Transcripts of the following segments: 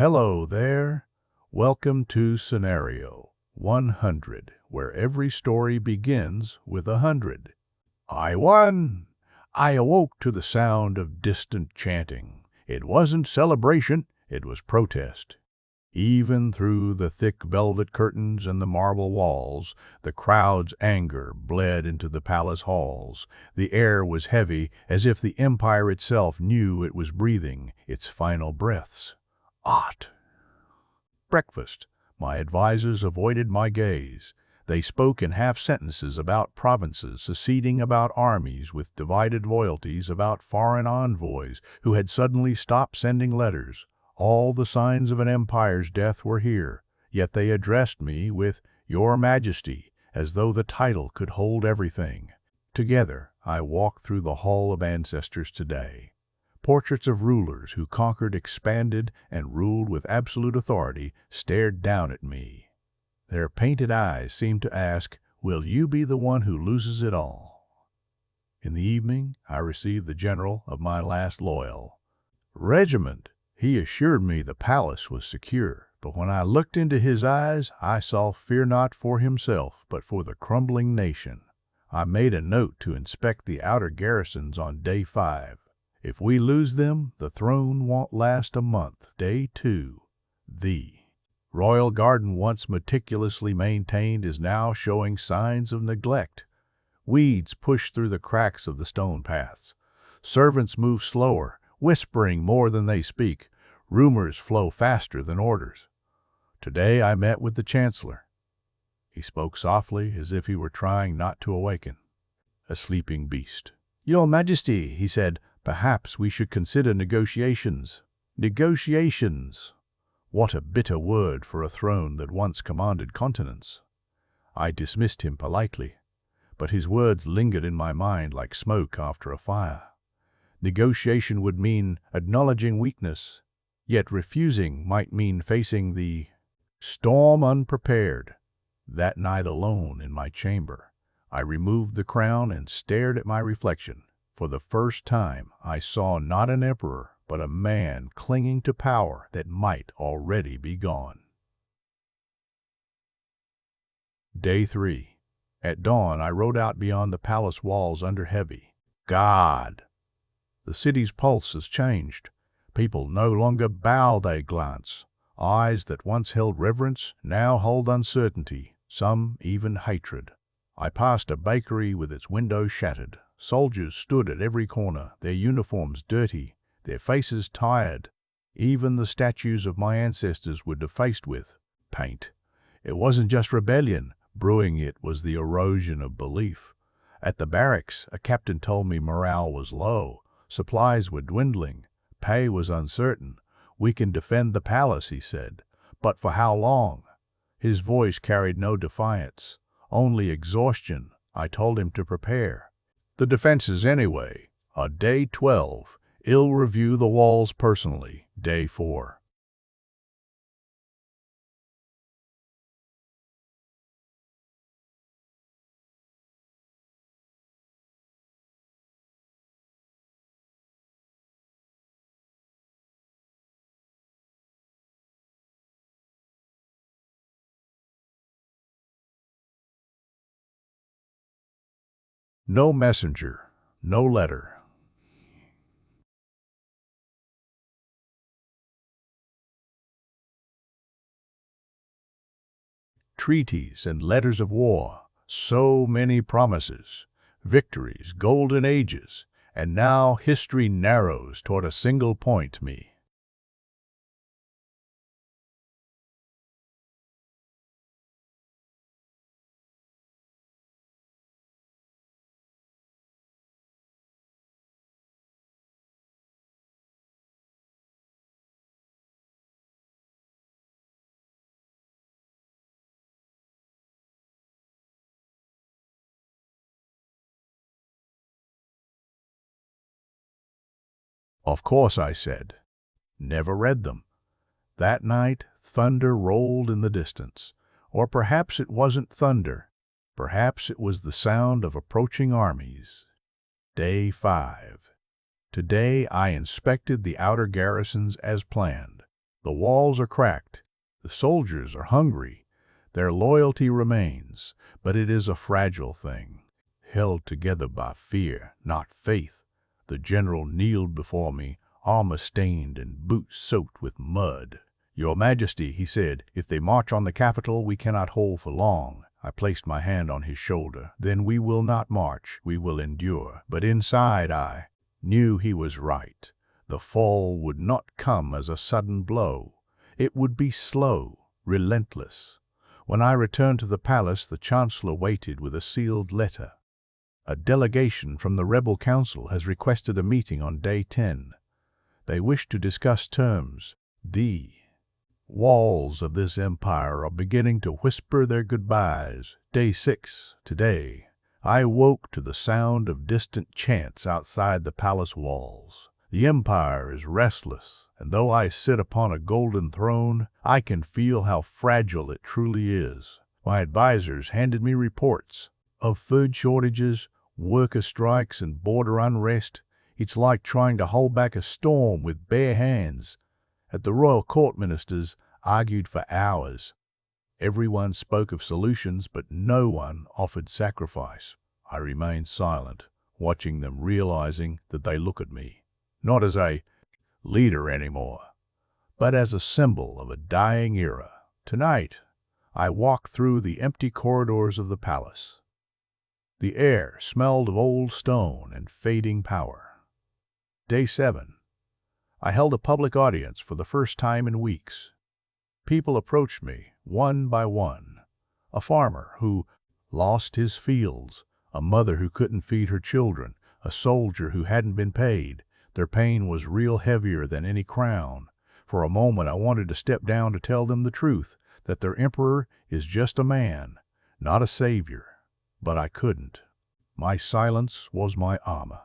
Hello there. Welcome to Scenario 100, where every story begins with 100. I won! I awoke to the sound of distant chanting. It wasn't celebration, it was protest. Even through the thick velvet curtains and the marble walls, the crowd's anger bled into the palace halls. The air was heavy, as if the empire itself knew it was breathing its final breaths. Ot! Breakfast. My advisers avoided my gaze. They spoke in half-sentences about provinces seceding, about armies with divided loyalties, about foreign envoys who had suddenly stopped sending letters. All the signs of an empire's death were here, yet they addressed me with "Your Majesty," as though the title could hold everything. Together, I walked through the Hall of Ancestors today. Portraits of rulers who conquered, expanded, and ruled with absolute authority stared down at me. Their painted eyes seemed to ask, "Will you be the one who loses it all?" In the evening, I received the general of my last loyal regiment. He assured me the palace was secure, but when I looked into his eyes, I saw fear not for himself, but for the crumbling nation. I made a note to inspect the outer garrisons on day 5. If we lose them, the throne won't last a month. Day 2. The royal garden, once meticulously maintained, is now showing signs of neglect. Weeds push through the cracks of the stone paths. Servants move slower, whispering more than they speak. Rumors flow faster than orders. Today I met with the chancellor. He spoke softly, as if he were trying not to awaken a sleeping beast. "Your Majesty," he said, "perhaps we should consider negotiations." Negotiations! What a bitter word for a throne that once commanded continents. I dismissed him politely, but his words lingered in my mind like smoke after a fire. Negotiation would mean acknowledging weakness, yet refusing might mean facing the storm unprepared. That night, alone in my chamber, I removed the crown and stared at my reflection. For the first time, I saw not an emperor, but a man clinging to power that might already be gone. Day 3. At dawn, I rode out beyond the palace walls under heavy God. The city's pulse has changed. People no longer bow, they glance. Eyes that once held reverence now hold uncertainty, some even hatred. I passed a bakery with its windows shattered. Soldiers stood at every corner, their uniforms dirty, their faces tired. Even the statues of my ancestors were defaced with paint. It wasn't just rebellion. Brewing it was the erosion of belief. At the barracks, a captain told me morale was low. Supplies were dwindling. Pay was uncertain. "We can defend the palace," he said. "But for how long?" His voice carried no defiance, only exhaustion. I told him to prepare the defenses anyway. Day 12. I'll review the walls personally. Day 4. No messenger, no letter. Treaties and letters of war. So many promises, victories, golden ages, and now history narrows toward a single point: me. Of course, I said. Never read them. That night, thunder rolled in the distance. Or perhaps it wasn't thunder. Perhaps it was the sound of approaching armies. Day 5. Today I inspected the outer garrisons as planned. The walls are cracked. The soldiers are hungry. Their loyalty remains, but it is a fragile thing, held together by fear, not faith. The general kneeled before me, armor-stained and boots soaked with mud. "Your Majesty," he said, "if they march on the capital, we cannot hold for long." I placed my hand on his shoulder. "Then we will not march, we will endure." But inside I knew he was right. The fall would not come as a sudden blow. It would be slow, relentless. When I returned to the palace, the chancellor waited with a sealed letter. "A delegation from the rebel council has requested a meeting on day 10. They wish to discuss terms. The walls of this empire are beginning to whisper their goodbyes." Day 6, today. I woke to the sound of distant chants outside the palace walls. The empire is restless, and though I sit upon a golden throne, I can feel how fragile it truly is. My advisors handed me reports of food shortages, worker strikes, and border unrest. It's like trying to hold back a storm with bare hands. At the royal court, ministers argued for hours. Everyone spoke of solutions, but no one offered sacrifice. I remained silent, watching them, realizing that they look at me, not as a leader anymore, but as a symbol of a dying era. Tonight, I walked through the empty corridors of the palace. The air smelled of old stone and fading power. Day 7. I held a public audience for the first time in weeks. People approached me, one by one. A farmer who lost his fields, a mother who couldn't feed her children, a soldier who hadn't been paid. Their pain was real, heavier than any crown. For a moment I wanted to step down to tell them the truth, that their emperor is just a man, not a savior. But I couldn't. My silence was my armor.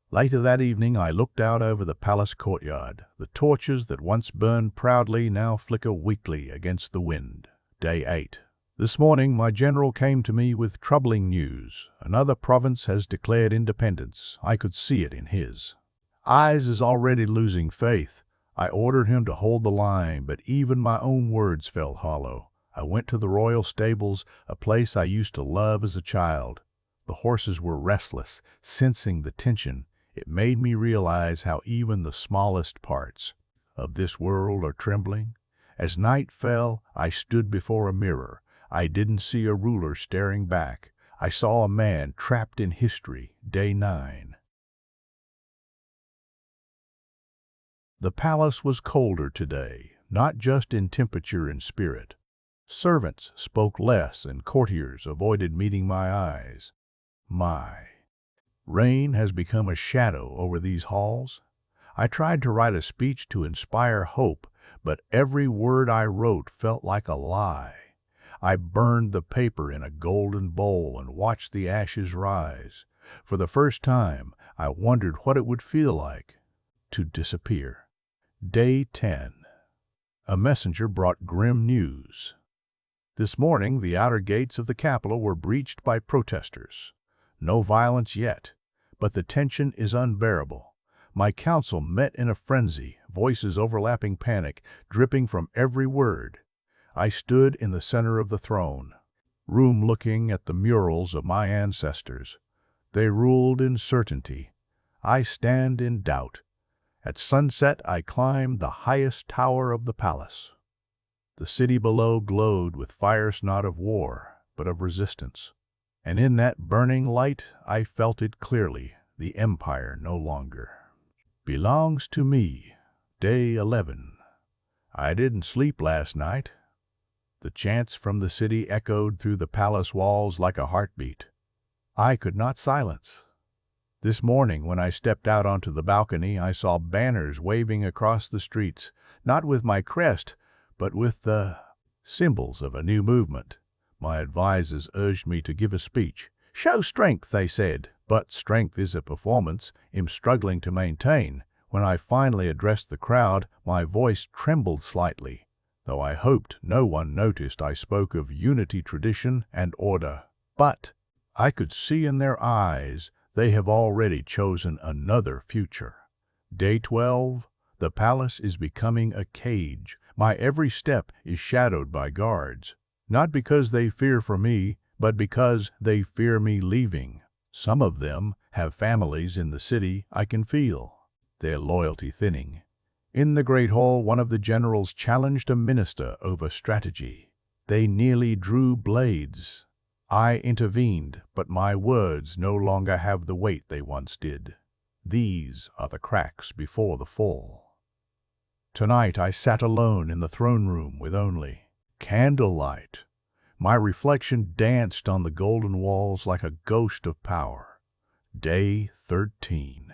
Later that evening I looked out over the palace courtyard. The torches that once burned proudly now flicker weakly against the wind. Day 8. This morning my general came to me with troubling news. Another province has declared independence. I could see it in his eyes is already losing faith. I ordered him to hold the line, but even my own words felt hollow. I went to the royal stables, a place I used to love as a child. The horses were restless, sensing the tension. It made me realize how even the smallest parts of this world are trembling. As night fell, I stood before a mirror. I didn't see a ruler staring back. I saw a man trapped in history. Day 9. The palace was colder today, not just in temperature and spirit. Servants spoke less and courtiers avoided meeting my eyes. My reign has become a shadow over these halls. I tried to write a speech to inspire hope, but every word I wrote felt like a lie. I burned the paper in a golden bowl and watched the ashes rise. For the first time, I wondered what it would feel like to disappear. Day 10. A messenger brought grim news. This morning, the outer gates of the capital were breached by protesters. No violence yet, but the tension is unbearable. My council met in a frenzy, voices overlapping, panic dripping from every word. I stood in the center of the throne room looking at the murals of my ancestors. They ruled in certainty. I stand in doubt. At sunset, I climbed the highest tower of the palace. The city below glowed with fires not of war, but of resistance. And in that burning light, I felt it clearly. The empire no longer belongs to me. Day 11. I didn't sleep last night. The chants from the city echoed through the palace walls like a heartbeat. I could not silence. This morning, when I stepped out onto the balcony, I saw banners waving across the streets, not with my crest, but with the symbols of a new movement. My advisors urged me to give a speech. "Show strength," they said, but strength is a performance I'm struggling to maintain. When I finally addressed the crowd, my voice trembled slightly. Though I hoped no one noticed, I spoke of unity, tradition, and order. But I could see in their eyes they have already chosen another future. Day 12. The palace is becoming a cage. My every step is shadowed by guards, not because they fear for me, but because they fear me leaving. Some of them have families in the city. I can feel their loyalty thinning. In the great hall, one of the generals challenged a minister over strategy. They nearly drew blades. I intervened, but my words no longer have the weight they once did. These are the cracks before the fall. Tonight I sat alone in the throne room with only candlelight. My reflection danced on the golden walls like a ghost of power. Day 13.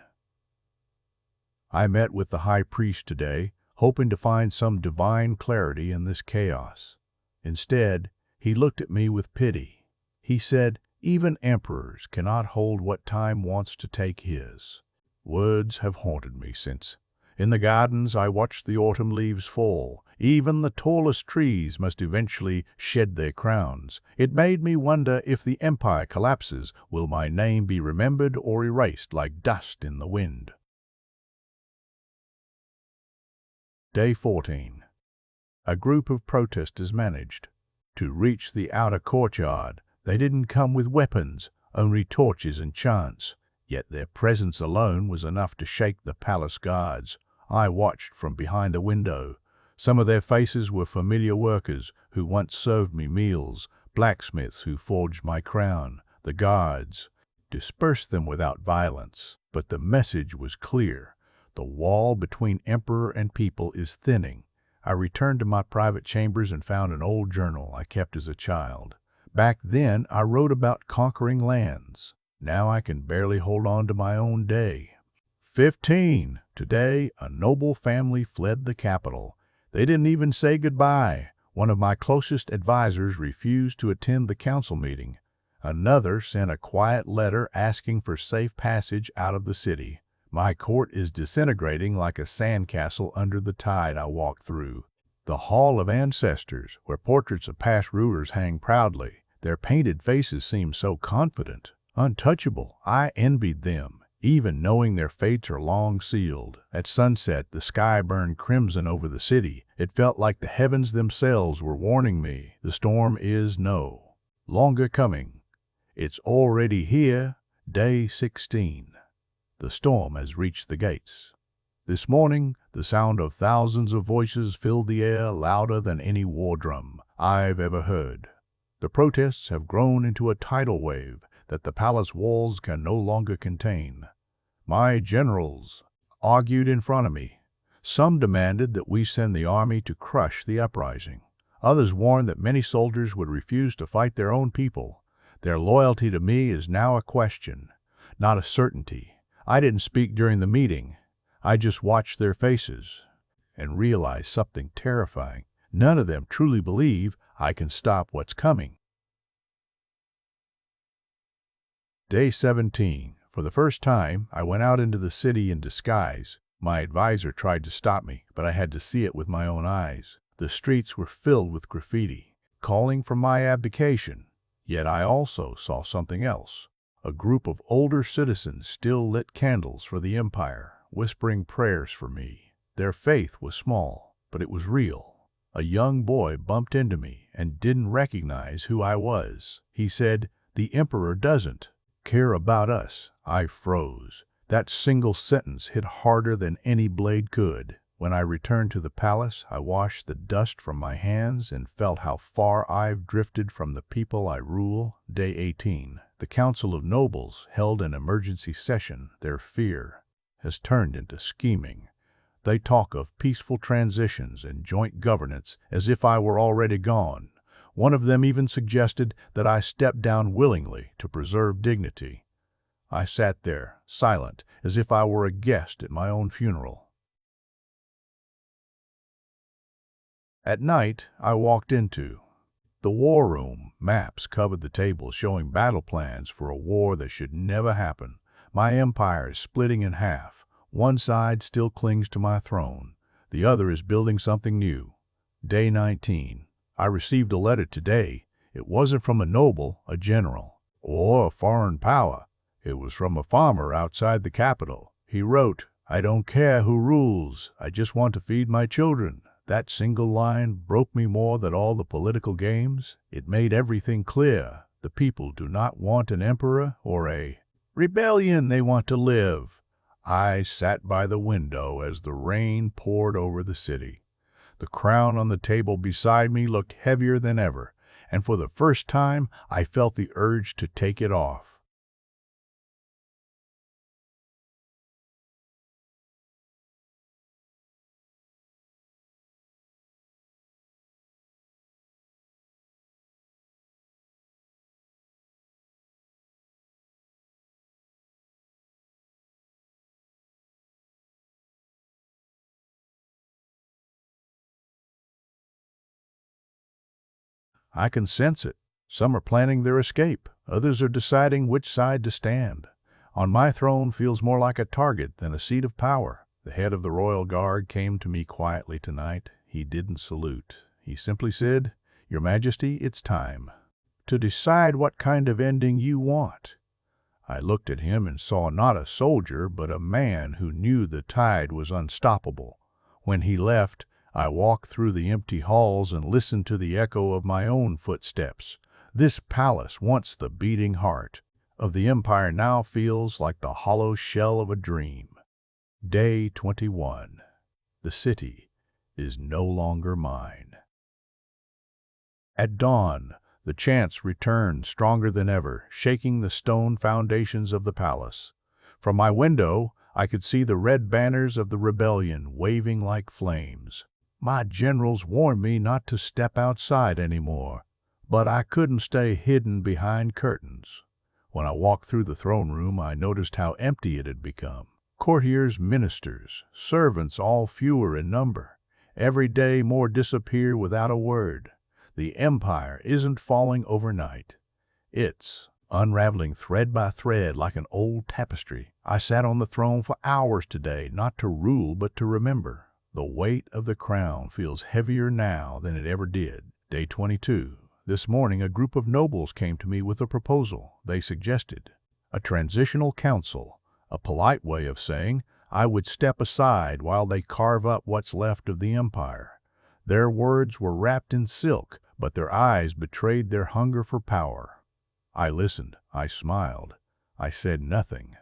I met with the high priest today, hoping to find some divine clarity in this chaos. Instead, he looked at me with pity. He said, "Even emperors cannot hold what time wants to take his." Words have haunted me since. In the gardens I watched the autumn leaves fall. Even the tallest trees must eventually shed their crowns. It made me wonder, if the empire collapses, will my name be remembered or erased like dust in the wind? Day 14. A group of protesters managed to reach the outer courtyard. They didn't come with weapons, only torches and chants. Yet their presence alone was enough to shake the palace guards. I watched from behind a window. Some of their faces were familiar workers who once served me meals, blacksmiths who forged my crown. The guards dispersed them without violence, but the message was clear. The wall between emperor and people is thinning. I returned to my private chambers and found an old journal I kept as a child. Back then, I wrote about conquering lands. Now I can barely hold on to my own day. 15. Today, a noble family fled the capital. They didn't even say goodbye. One of my closest advisors refused to attend the council meeting. Another sent a quiet letter asking for safe passage out of the city. My court is disintegrating like a sandcastle under the tide I walked through. The Hall of Ancestors, where portraits of past rulers hang proudly. Their painted faces seem so confident, untouchable. I envied them, even knowing their fates are long sealed. At sunset, the sky burned crimson over the city. It felt like the heavens themselves were warning me. The storm is no longer coming. It's already here. Day 16. The storm has reached the gates. This morning, the sound of thousands of voices filled the air, louder than any war drum I've ever heard. The protests have grown into a tidal wave that the palace walls can no longer contain. My generals argued in front of me. Some demanded that we send the army to crush the uprising. Others warned that many soldiers would refuse to fight their own people. Their loyalty to me is now a question, not a certainty. I didn't speak during the meeting. I just watched their faces and realized something terrifying. None of them truly believe I can stop what's coming. Day 17. For the first time, I went out into the city in disguise. My advisor tried to stop me, but I had to see it with my own eyes. The streets were filled with graffiti, calling for my abdication. Yet I also saw something else. A group of older citizens still lit candles for the empire, whispering prayers for me. Their faith was small, but it was real. A young boy bumped into me and didn't recognize who I was. He said, "The emperor doesn't care about us." I froze. That single sentence hit harder than any blade could. When I returned to the palace, I washed the dust from my hands and felt how far I've drifted from the people I rule. Day 18. The Council of Nobles held an emergency session. Their fear has turned into scheming. They talk of peaceful transitions and joint governance as if I were already gone. One of them even suggested that I step down willingly to preserve dignity. I sat there, silent, as if I were a guest at my own funeral. At night, I walked into the war room. Maps covered the table showing battle plans for a war that should never happen. My empire is splitting in half. One side still clings to my throne. The other is building something new. Day 19. I received a letter today. It wasn't from a noble, a general, or a foreign power. It was from a farmer outside the capital. He wrote, I don't care who rules, I just want to feed my children. That single line broke me more than all the political games. It made everything clear. The people do not want an emperor or a rebellion, they want to live. I sat by the window as the rain poured over the city. The crown on the table beside me looked heavier than ever, and for the first time I felt the urge to take it off. I can sense it. Some are planning their escape. Others are deciding which side to stand. On my throne feels more like a target than a seat of power. The head of the royal guard came to me quietly tonight. He didn't salute. He simply said, "Your Majesty, it's time to decide what kind of ending you want." I looked at him and saw not a soldier, but a man who knew the tide was unstoppable. When he left, I walked through the empty halls and listened to the echo of my own footsteps. This palace, once the beating heart of the empire, now feels like the hollow shell of a dream. Day 21. The city is no longer mine. At dawn, the chants returned stronger than ever, shaking the stone foundations of the palace. From my window, I could see the red banners of the rebellion waving like flames. My generals warned me not to step outside anymore, but I couldn't stay hidden behind curtains. When I walked through the throne room, I noticed how empty it had become. Courtiers, ministers, servants, all fewer in number. Every day more disappear without a word. The empire isn't falling overnight. It's unraveling thread by thread like an old tapestry. I sat on the throne for hours today, not to rule but to remember. The weight of the crown feels heavier now than it ever did. Day 22. This morning a group of nobles came to me with a proposal. They suggested a transitional council, a polite way of saying I would step aside while they carve up what's left of the empire. Their words were wrapped in silk, but their eyes betrayed their hunger for power. I listened, I smiled, I said nothing,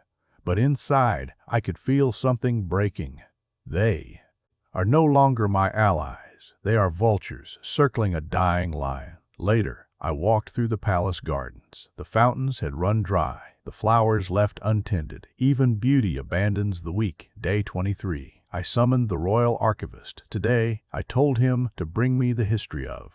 but inside I could feel something breaking. They are no longer my allies. They are vultures circling a dying lion. Later, I walked through the palace gardens. The fountains had run dry, the flowers left untended. Even beauty abandons the weak. Day 23. I summoned the royal archivist. Today, I told him to bring me the history of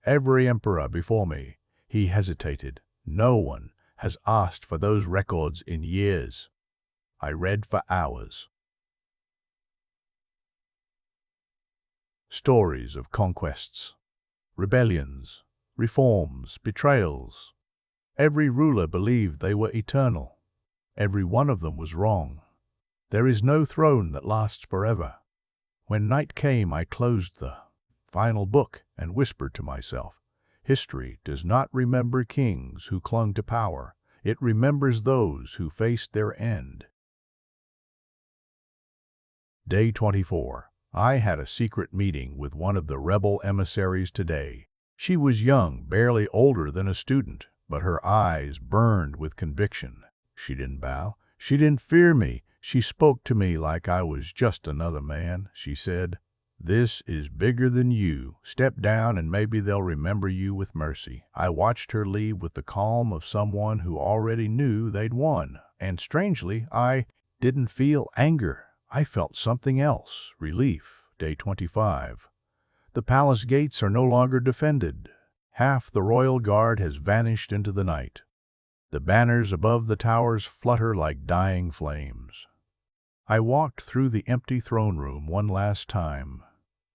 every emperor before me. He hesitated. No one has asked for those records in years. I read for hours. Stories of conquests, rebellions, reforms, betrayals. Every ruler believed they were eternal. Every one of them was wrong. There is no throne that lasts forever. When night came, I closed the final book and whispered to myself, history does not remember kings who clung to power. It remembers those who faced their end. Day 24. I had a secret meeting with one of the rebel emissaries today. She was young, barely older than a student, but her eyes burned with conviction. She didn't bow. She didn't fear me. She spoke to me like I was just another man. She said, "This is bigger than you. Step down and maybe they'll remember you with mercy." I watched her leave with the calm of someone who already knew they'd won. And strangely, I didn't feel anger. I felt something else, relief. Day 25. The palace gates are no longer defended. Half the royal guard has vanished into the night. The banners above the towers flutter like dying flames. I walked through the empty throne room one last time.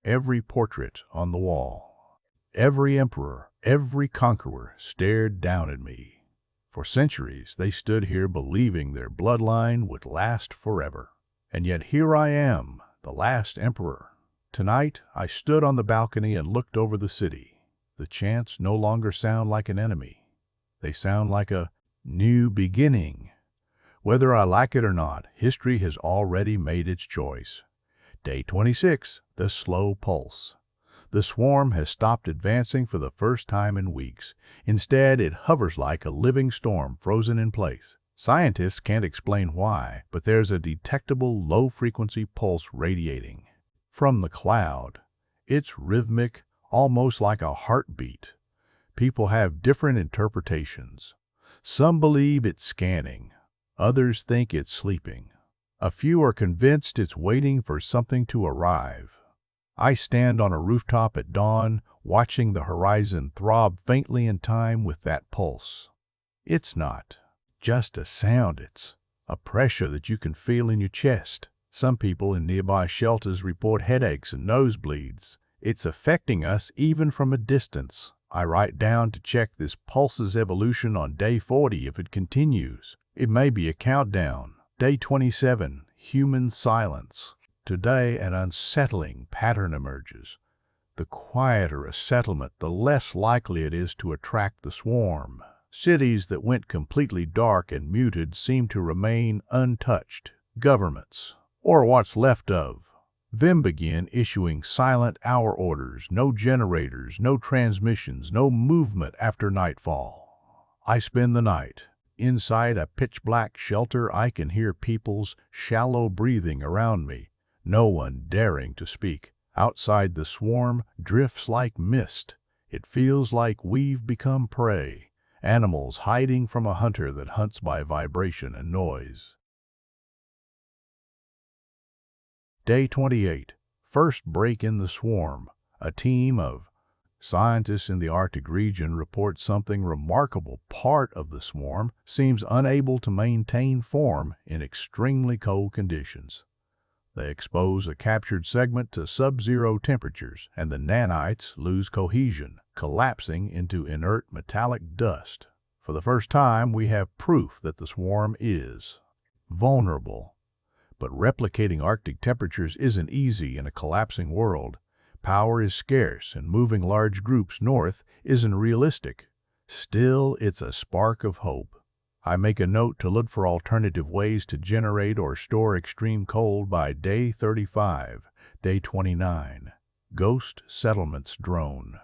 Every portrait on the wall, every emperor, every conqueror stared down at me. For centuries they stood here believing their bloodline would last forever. And yet here I am, the last emperor. Tonight I stood on the balcony and looked over the city. The chants no longer sound like an enemy. They sound like a new beginning. Whether I like it or not, history has already made its choice. Day 26, the slow pulse. The swarm has stopped advancing for the first time in weeks. Instead, it hovers like a living storm frozen in place. Scientists can't explain why, but there's a detectable low-frequency pulse radiating from the cloud. It's rhythmic, almost like a heartbeat. People have different interpretations. Some believe it's scanning. Others think it's sleeping. A few are convinced it's waiting for something to arrive. I stand on a rooftop at dawn, watching the horizon throb faintly in time with that pulse. It's not just a sound, it's a pressure that you can feel in your chest. Some people in nearby shelters report headaches and nosebleeds. It's affecting us even from a distance. I write down to check this pulse's evolution on day 40 if it continues. It may be a countdown. Day 27, human silence. Today, an unsettling pattern emerges. The quieter a settlement, the less likely it is to attract the swarm. Cities that went completely dark and muted seem to remain untouched. Governments, or what's left of them, begin issuing silent hour orders. No generators, no transmissions, no movement after nightfall. I spend the night. Inside a pitch-black shelter, I can hear people's shallow breathing around me, no one daring to speak. Outside, the swarm drifts like mist. It feels like we've become prey, animals hiding from a hunter that hunts by vibration and noise. Day 28, first break in the swarm. A team of scientists in the Arctic region report something remarkable. Part of the swarm seems unable to maintain form in extremely cold conditions. They expose a captured segment to sub-zero temperatures, and the nanites lose cohesion, collapsing into inert metallic dust. For the first time, we have proof that the swarm is vulnerable. But replicating Arctic temperatures isn't easy in a collapsing world. Power is scarce, and moving large groups north isn't realistic. Still, it's a spark of hope. I make a note to look for alternative ways to generate or store extreme cold by day 35. Day 29. Ghost settlements drone.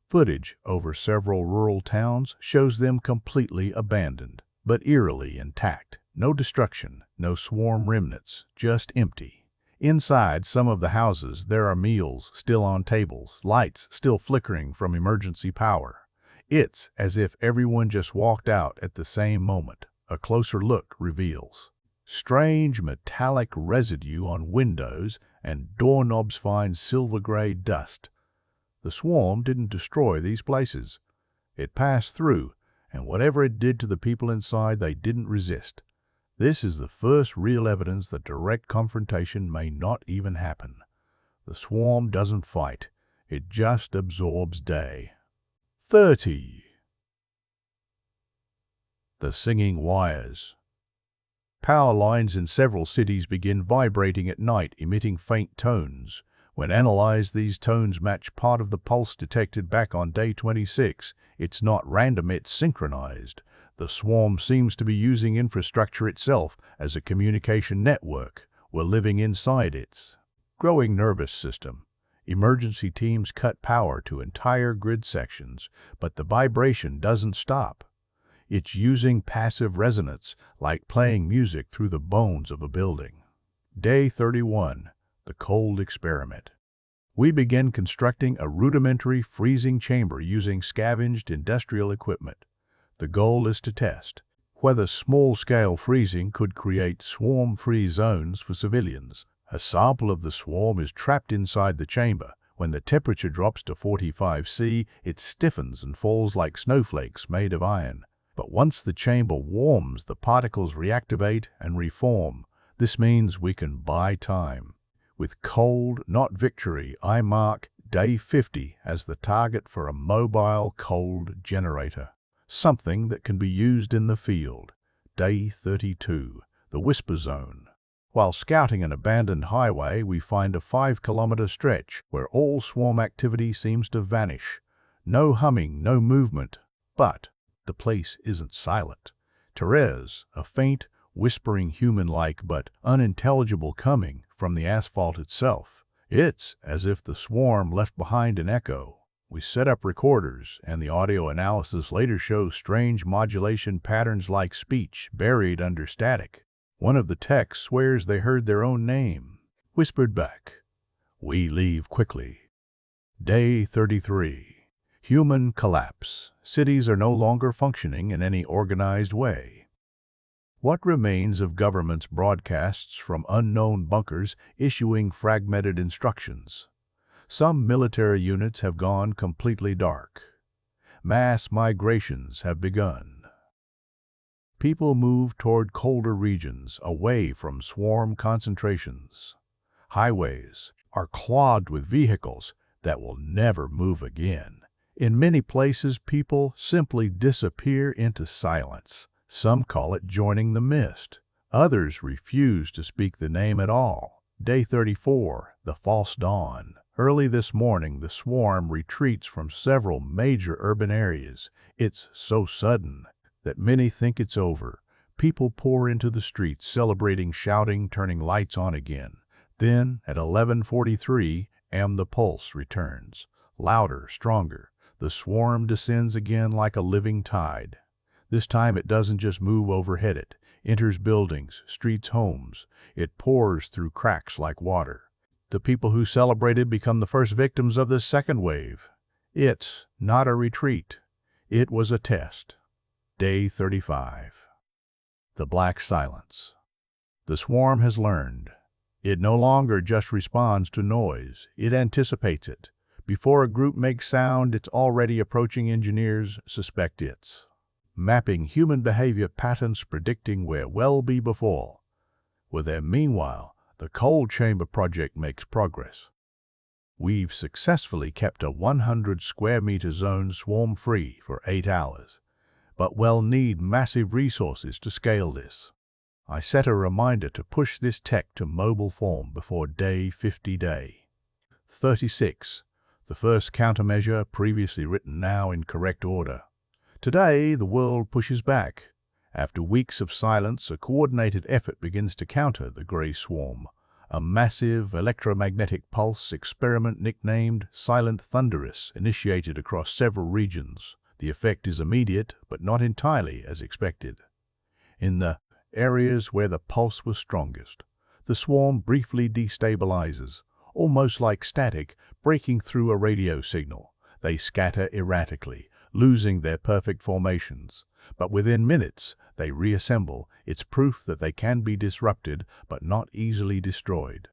Footage over several rural towns shows them completely abandoned, but eerily intact. No destruction, no swarm remnants, just empty. Inside some of the houses, there are meals still on tables, lights still flickering from emergency power. It's as if everyone just walked out at the same moment. A closer look reveals strange metallic residue on windows, and doorknobs find silver-gray dust. The swarm didn't destroy these places. It passed through, and whatever it did to the people inside, they didn't resist. This is the first real evidence that direct confrontation may not even happen. The swarm doesn't fight. It just absorbs day 30. The singing wires. Power lines in several cities begin vibrating at night, emitting faint tones. When analyzed, these tones match part of the pulse detected back on day 26. It's not random, it's synchronized. The swarm seems to be using infrastructure itself as a communication network. We're living inside its growing nervous system. Emergency teams cut power to entire grid sections, but the vibration doesn't stop. It's using passive resonance, like playing music through the bones of a building. Day 31. The cold experiment. We begin constructing a rudimentary freezing chamber using scavenged industrial equipment. The goal is to test whether small-scale freezing could create swarm-free zones for civilians. A sample of the swarm is trapped inside the chamber. When the temperature drops to 45 C, it stiffens and falls like snowflakes made of iron. But once the chamber warms, the particles reactivate and reform. This means we can buy time. With cold, not victory, I mark day 50 as the target for a mobile cold generator, something that can be used in the field. Day 32, the whisper zone. While scouting an abandoned highway, we find a 5-kilometer stretch where all swarm activity seems to vanish. No humming, no movement, but the place isn't silent. Therese, a faint, whispering human-like but unintelligible coming from the asphalt itself. It's as if the swarm left behind an echo. We set up recorders, and the audio analysis later shows strange modulation patterns like speech buried under static. One of the techs swears they heard their own name, whispered back. We leave quickly. Day 33. Human collapse. Cities are no longer functioning in any organized way. What remains of government's broadcasts from unknown bunkers issuing fragmented instructions? Some military units have gone completely dark. Mass migrations have begun. People move toward colder regions, away from swarm concentrations. Highways are clogged with vehicles that will never move again. In many places, people simply disappear into silence. Some call it joining the mist. Others refuse to speak the name at all. Day 34, the false dawn. Early this morning, the swarm retreats from several major urban areas. It's so sudden that many think it's over. People pour into the streets, celebrating, shouting, turning lights on again. Then, at 11:43 a.m., the pulse returns. Louder, stronger. The swarm descends again like a living tide. This time it doesn't just move overhead, it enters buildings, streets, homes. It pours through cracks like water. The people who celebrated become the first victims of this second wave. It's not a retreat. It was a test. Day 35. The black silence. The swarm has learned. It no longer just responds to noise. It anticipates it. Before a group makes sound, it's already approaching. Engineers suspect it's mapping human behavior patterns, predicting where will be before. With them, meanwhile, the cold chamber project makes progress. We've successfully kept a 100 square meter zone swarm-free for 8 hours, but we'll need massive resources to scale this. I set a reminder to push this tech to mobile form before day 50. Day 36. The first countermeasure, previously written now in correct order. Today, the world pushes back. After weeks of silence, a coordinated effort begins to counter the gray swarm. A massive electromagnetic pulse experiment nicknamed Silent Thunderous initiated across several regions. The effect is immediate, but not entirely as expected. In the areas where the pulse was strongest, the swarm briefly destabilizes, almost like static breaking through a radio signal. They scatter erratically, losing their perfect formations. But within minutes, they reassemble. It's proof that they can be disrupted, but not easily destroyed.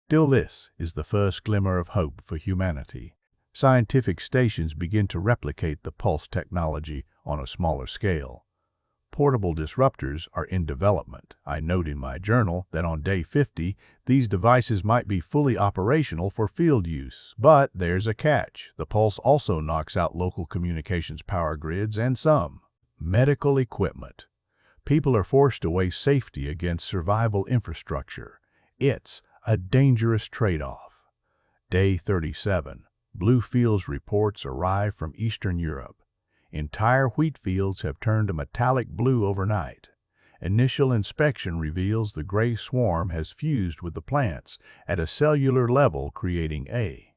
Still, this is the first glimmer of hope for humanity. Scientific stations begin to replicate the pulse technology on a smaller scale. Portable disruptors are in development. I note in my journal that on day 50, these devices might be fully operational for field use. But there's a catch. The pulse also knocks out local communications power grids and some medical equipment. People are forced to weigh safety against survival infrastructure. It's a dangerous trade-off. Day 37. Blue fields reports arrive from Eastern Europe. Entire wheat fields have turned a metallic blue overnight. Initial inspection reveals the gray swarm has fused with the plants at a cellular level, creating a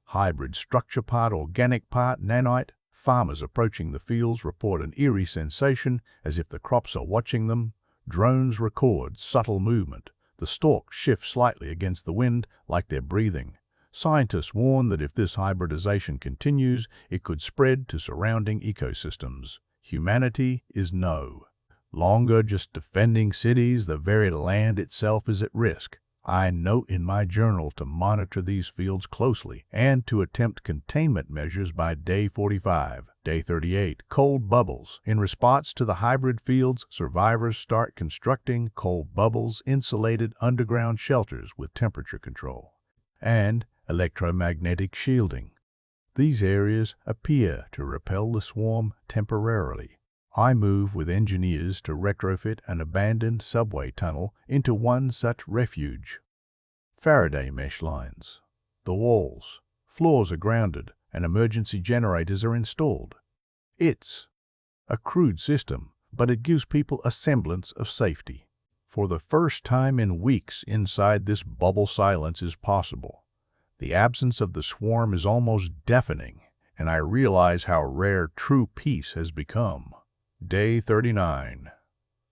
hybrid structure pot, organic pot, nanite. Farmers approaching the fields report an eerie sensation as if the crops are watching them. Drones record subtle movement. The stalks shift slightly against the wind like they're breathing. Scientists warn that if this hybridization continues, it could spread to surrounding ecosystems. Humanity is no longer just defending cities. The very land itself is at risk. I note in my journal to monitor these fields closely and to attempt containment measures by day 45. Day 38. Cold bubbles. In response to the hybrid fields, survivors start constructing cold bubbles, insulated underground shelters with temperature control and electromagnetic shielding. These areas appear to repel the swarm temporarily. I move with engineers to retrofit an abandoned subway tunnel into one such refuge. Faraday mesh lines. The walls, floors are grounded, and emergency generators are installed. It's a crude system, but it gives people a semblance of safety. For the first time in weeks inside this bubble, silence is possible. The absence of the swarm is almost deafening, and I realize how rare true peace has become. Day 39.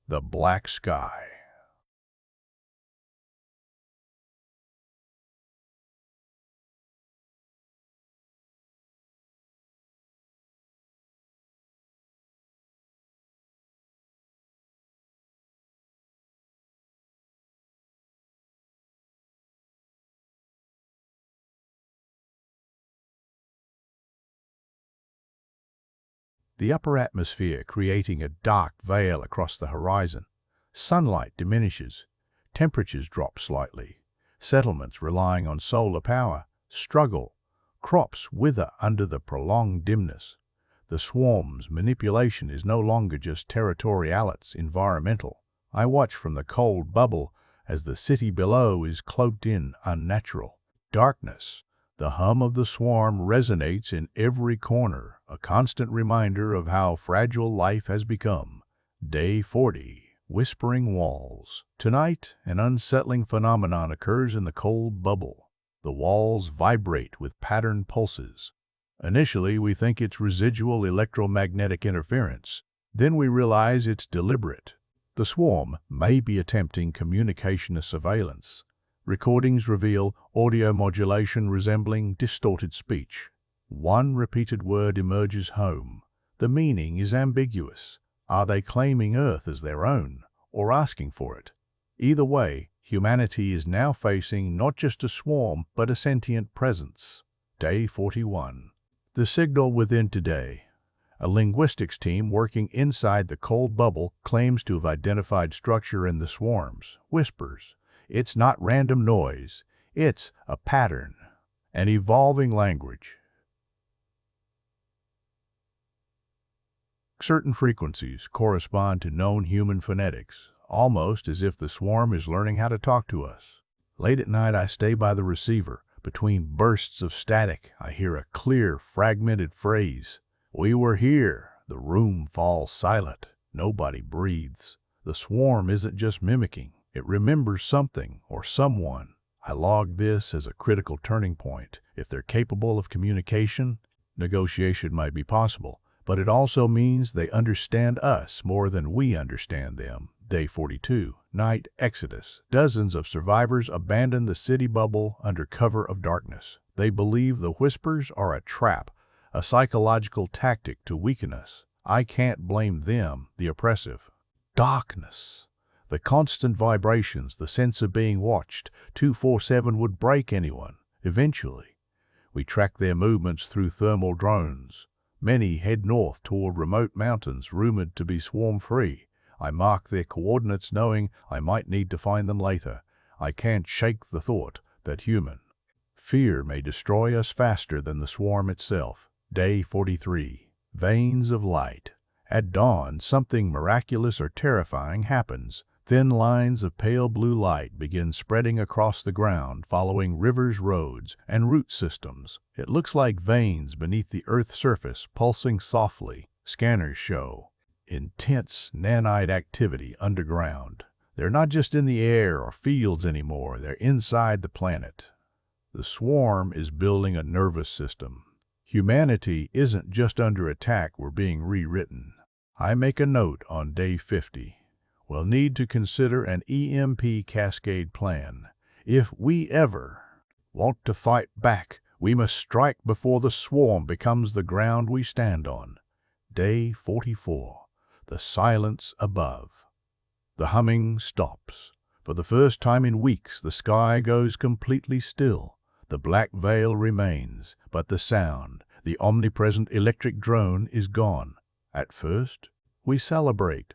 The Black Sky. The upper atmosphere creating a dark veil across the horizon. Sunlight diminishes. Temperatures drop slightly. Settlements relying on solar power struggle. Crops wither under the prolonged dimness. The swarm's manipulation is no longer just territorial, it's environmental. I watch from the cold bubble as the city below is cloaked in unnatural darkness. The hum of the swarm resonates in every corner, a constant reminder of how fragile life has become. Day 40. Whispering walls. Tonight, an unsettling phenomenon occurs in the cold bubble. The walls vibrate with patterned pulses. Initially, we think it's residual electromagnetic interference. Then we realize it's deliberate. The swarm may be attempting communication surveillance. Recordings reveal audio modulation resembling distorted speech. One repeated word emerges: home. The meaning is ambiguous. Are they claiming Earth as their own, or asking for it? Either way, humanity is now facing not just a swarm, but a sentient presence. Day 41. The signal within today. A linguistics team working inside the cold bubble claims to have identified structure in the swarms. Whispers. It's not random noise. It's a pattern, an evolving language. Certain frequencies correspond to known human phonetics, almost as if the swarm is learning how to talk to us. Late at night, I stay by the receiver. Between bursts of static, I hear a clear, fragmented phrase. We were here. The room falls silent. Nobody breathes. The swarm isn't just mimicking. It remembers something or someone. I log this as a critical turning point. If they're capable of communication, negotiation might be possible. But it also means they understand us more than we understand them. Day 42. Night exodus. Dozens of survivors abandon the city bubble under cover of darkness. They believe the whispers are a trap, a psychological tactic to weaken us. I can't blame them, the oppressive. Darkness. The constant vibrations, the sense of being watched 24/7 would break anyone. Eventually, we track their movements through thermal drones. Many head north toward remote mountains rumored to be swarm-free. I mark their coordinates knowing I might need to find them later. I can't shake the thought that human fear may destroy us faster than the swarm itself. Day 43. Veins of light. At dawn, something miraculous or terrifying happens. Thin lines of pale blue light begin spreading across the ground, following rivers, roads, and root systems. It looks like veins beneath the Earth's surface, pulsing softly. Scanners show intense nanite activity underground. They're not just in the air or fields anymore, they're inside the planet. The swarm is building a nervous system. Humanity isn't just under attack, we're being rewritten. I make a note on day 50. We'll need to consider an EMP cascade plan. If we ever want to fight back, we must strike before the swarm becomes the ground we stand on. Day 44. The silence above. The humming stops. For the first time in weeks, the sky goes completely still. The black veil remains, but the sound, the omnipresent electric drone, is gone. At first, we celebrate.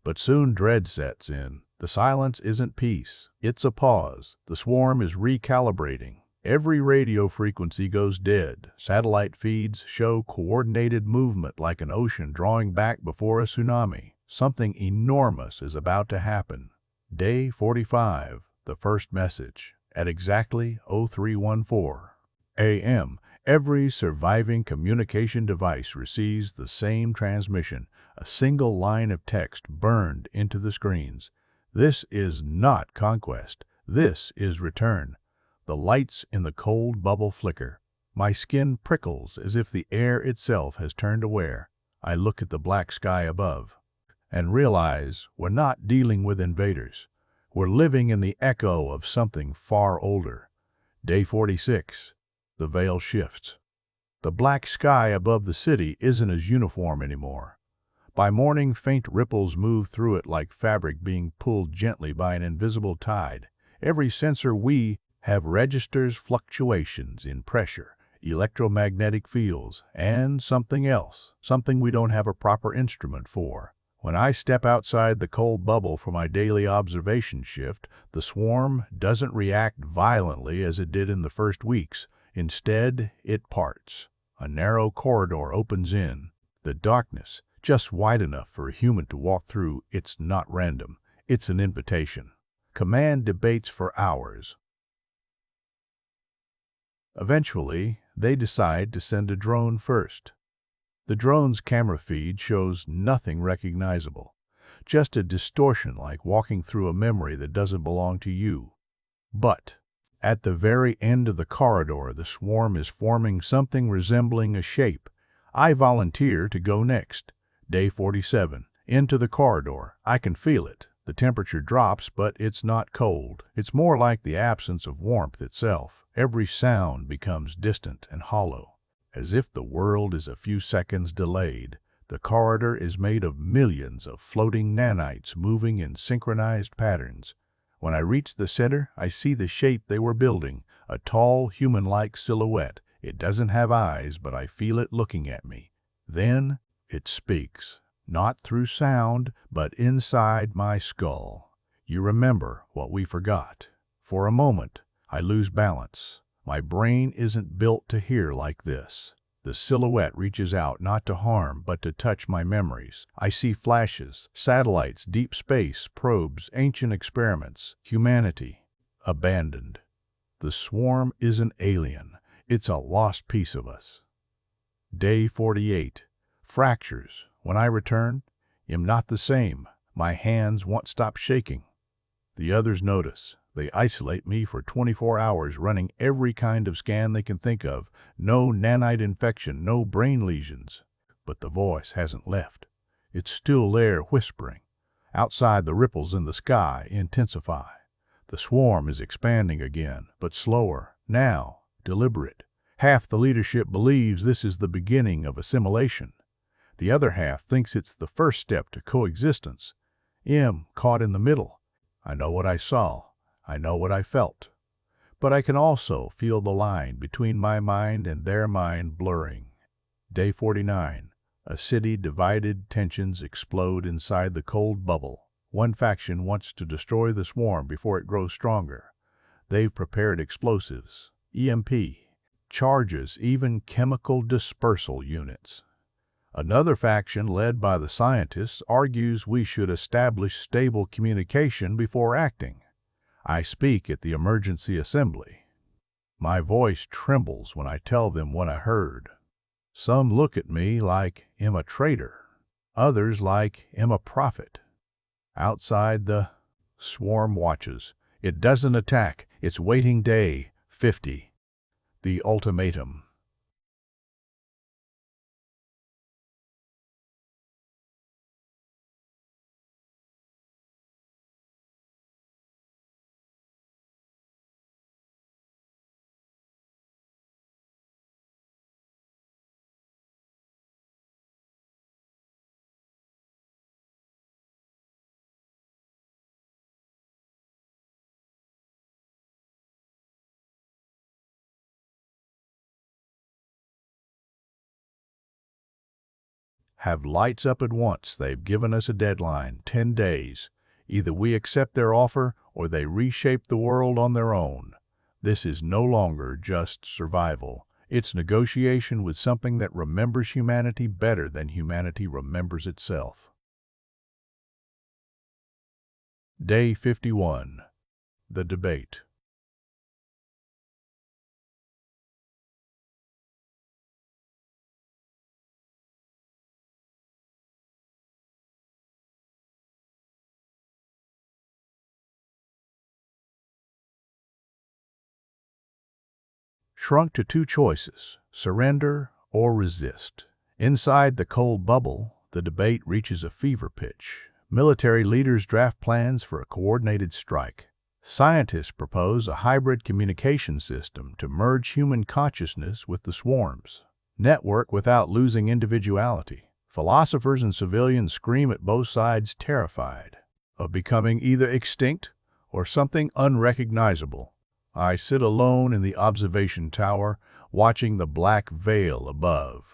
But soon dread sets in. The silence isn't peace. It's a pause. The swarm is recalibrating. Every radio frequency goes dead. Satellite feeds show coordinated movement like an ocean drawing back before a tsunami. Something enormous is about to happen. Day 45. The first message. At exactly 0314 a.m., Every surviving communication device receives the same transmission, a single line of text burned into the screens. This is not conquest. This is return. The lights in the cold bubble flicker. My skin prickles as if the air itself has turned aware. I look at the black sky above and realize we're not dealing with invaders. We're living in the echo of something far older. Day 46. The veil shifts. The black sky above the city isn't as uniform anymore. By morning, faint ripples move through it like fabric being pulled gently by an invisible tide. Every sensor we have registers fluctuations in pressure, electromagnetic fields, and something else, something we don't have a proper instrument for. When I step outside the cold bubble for my daily observation shift, the swarm doesn't react violently as it did in the first weeks. Instead, it parts. A narrow corridor opens in. The darkness, just wide enough for a human to walk through, it's not random. It's an invitation. Command debates for hours. Eventually, they decide to send a drone first. The drone's camera feed shows nothing recognizable, just a distortion like walking through a memory that doesn't belong to you. But at the very end of the corridor, the swarm is forming something resembling a shape. I volunteer to go next. Day 47. Into the corridor. I can feel it. The temperature drops, but it's not cold. It's more like the absence of warmth itself. Every sound becomes distant and hollow, as if the world is a few seconds delayed. The corridor is made of millions of floating nanites moving in synchronized patterns. When I reach the center, I see the shape they were building, a tall, human-like silhouette. It doesn't have eyes, but I feel it looking at me. Then it speaks, not through sound, but inside my skull. You remember what we forgot. For a moment, I lose balance. My brain isn't built to hear like this. The silhouette reaches out not to harm, but to touch my memories. I see flashes, satellites, deep space, probes, ancient experiments, humanity, abandoned. The swarm isn't alien. It's a lost piece of us. Day 48. Fractures. When I return, am not the same. My hands won't stop shaking. The others notice. They isolate me for 24 hours, running every kind of scan they can think of. No nanite infection, no brain lesions. But the voice hasn't left. It's still there, whispering. Outside, the ripples in the sky intensify. The swarm is expanding again, but slower, now, deliberate. Half the leadership believes this is the beginning of assimilation. The other half thinks it's the first step to coexistence. Caught in the middle. I know what I saw. I know what I felt. But I can also feel the line between my mind and their mind blurring. Day 49. A city divided, tensions explode inside the cold bubble. One faction wants to destroy the swarm before it grows stronger. They've prepared explosives, EMP, charges, even chemical dispersal units. Another faction, led by the scientists, argues we should establish stable communication before acting. I speak at the emergency assembly. My voice trembles when I tell them what I heard. Some look at me like I'm a traitor. Others like I'm a prophet. Outside, the swarm watches. It doesn't attack. It's waiting. Day 50. The ultimatum. Have lights up at once. They've given us a deadline, 10 days. Either we accept their offer or they reshape the world on their own. This is no longer just survival. It's negotiation with something that remembers humanity better than humanity remembers itself. Day 51. The debate. shrunk to two choices: surrender or resist. Inside the cold bubble, the debate reaches a fever pitch. Military leaders draft plans for a coordinated strike. Scientists propose a hybrid communication system to merge human consciousness with the swarms. Network without losing individuality. Philosophers and civilians scream at both sides, terrified of becoming either extinct or something unrecognizable. I sit alone in the observation tower, watching the black veil above.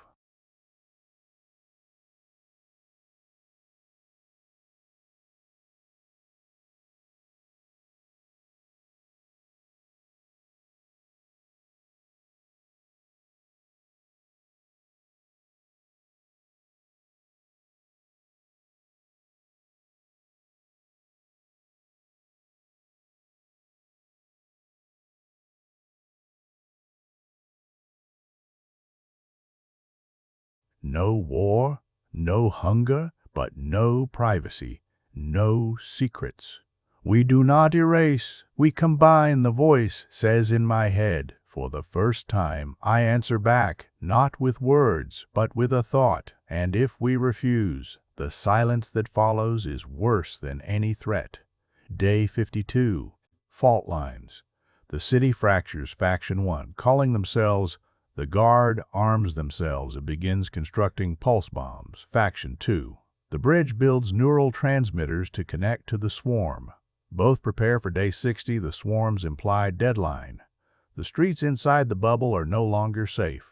No war, no hunger, but no privacy, no secrets. We do not erase, we combine, the voice says in my head. For the first time, I answer back, not with words, but with a thought. And if we refuse, the silence that follows is worse than any threat. Day 52. Fault lines. The city fractures. Faction 1, calling themselves the Guard, arms themselves and begins constructing pulse bombs. Faction 2. The bridge builds neural transmitters to connect to the swarm. Both prepare for Day 60, the swarm's implied deadline. The streets inside the bubble are no longer safe.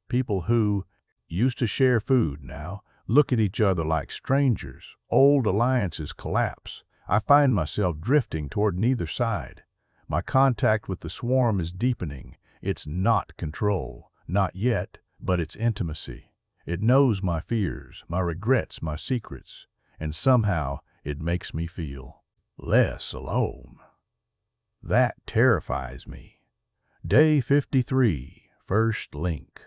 People who used to share food now look at each other like strangers. Old alliances collapse. I find myself drifting toward neither side. My contact with the swarm is deepening. It's not control, not yet, but it's intimacy. It knows my fears, my regrets, my secrets, and somehow it makes me feel less alone. That terrifies me. Day 53, First Link.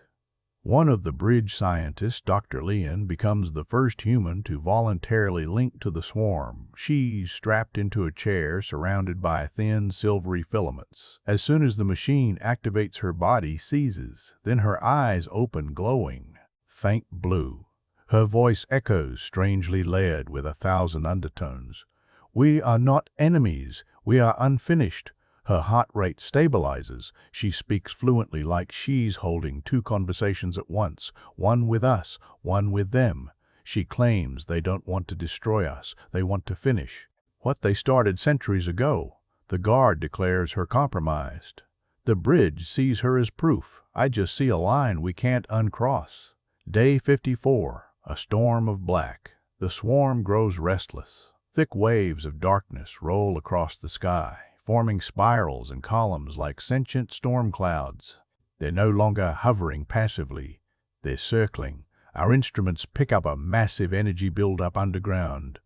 One of the bridge scientists, Dr. Leon, becomes the first human to voluntarily link to the swarm. She's strapped into a chair surrounded by thin, silvery filaments. As soon as the machine activates, her body seizes. Then her eyes open, glowing faint blue. Her voice echoes, strangely layered with 1,000 undertones. We are not enemies. We are unfinished. Her heart rate stabilizes. She speaks fluently, like she's holding two conversations at once, one with us, one with them. She claims they don't want to destroy us. They want to finish what they started centuries ago. The Guard declares her compromised. The bridge sees her as proof. I just see a line we can't uncross. Day 54, a storm of black. The swarm grows restless. Thick waves of darkness roll across the sky, forming spirals and columns like sentient storm clouds. They're no longer hovering passively. They're circling. Our instruments pick up a massive energy buildup underground.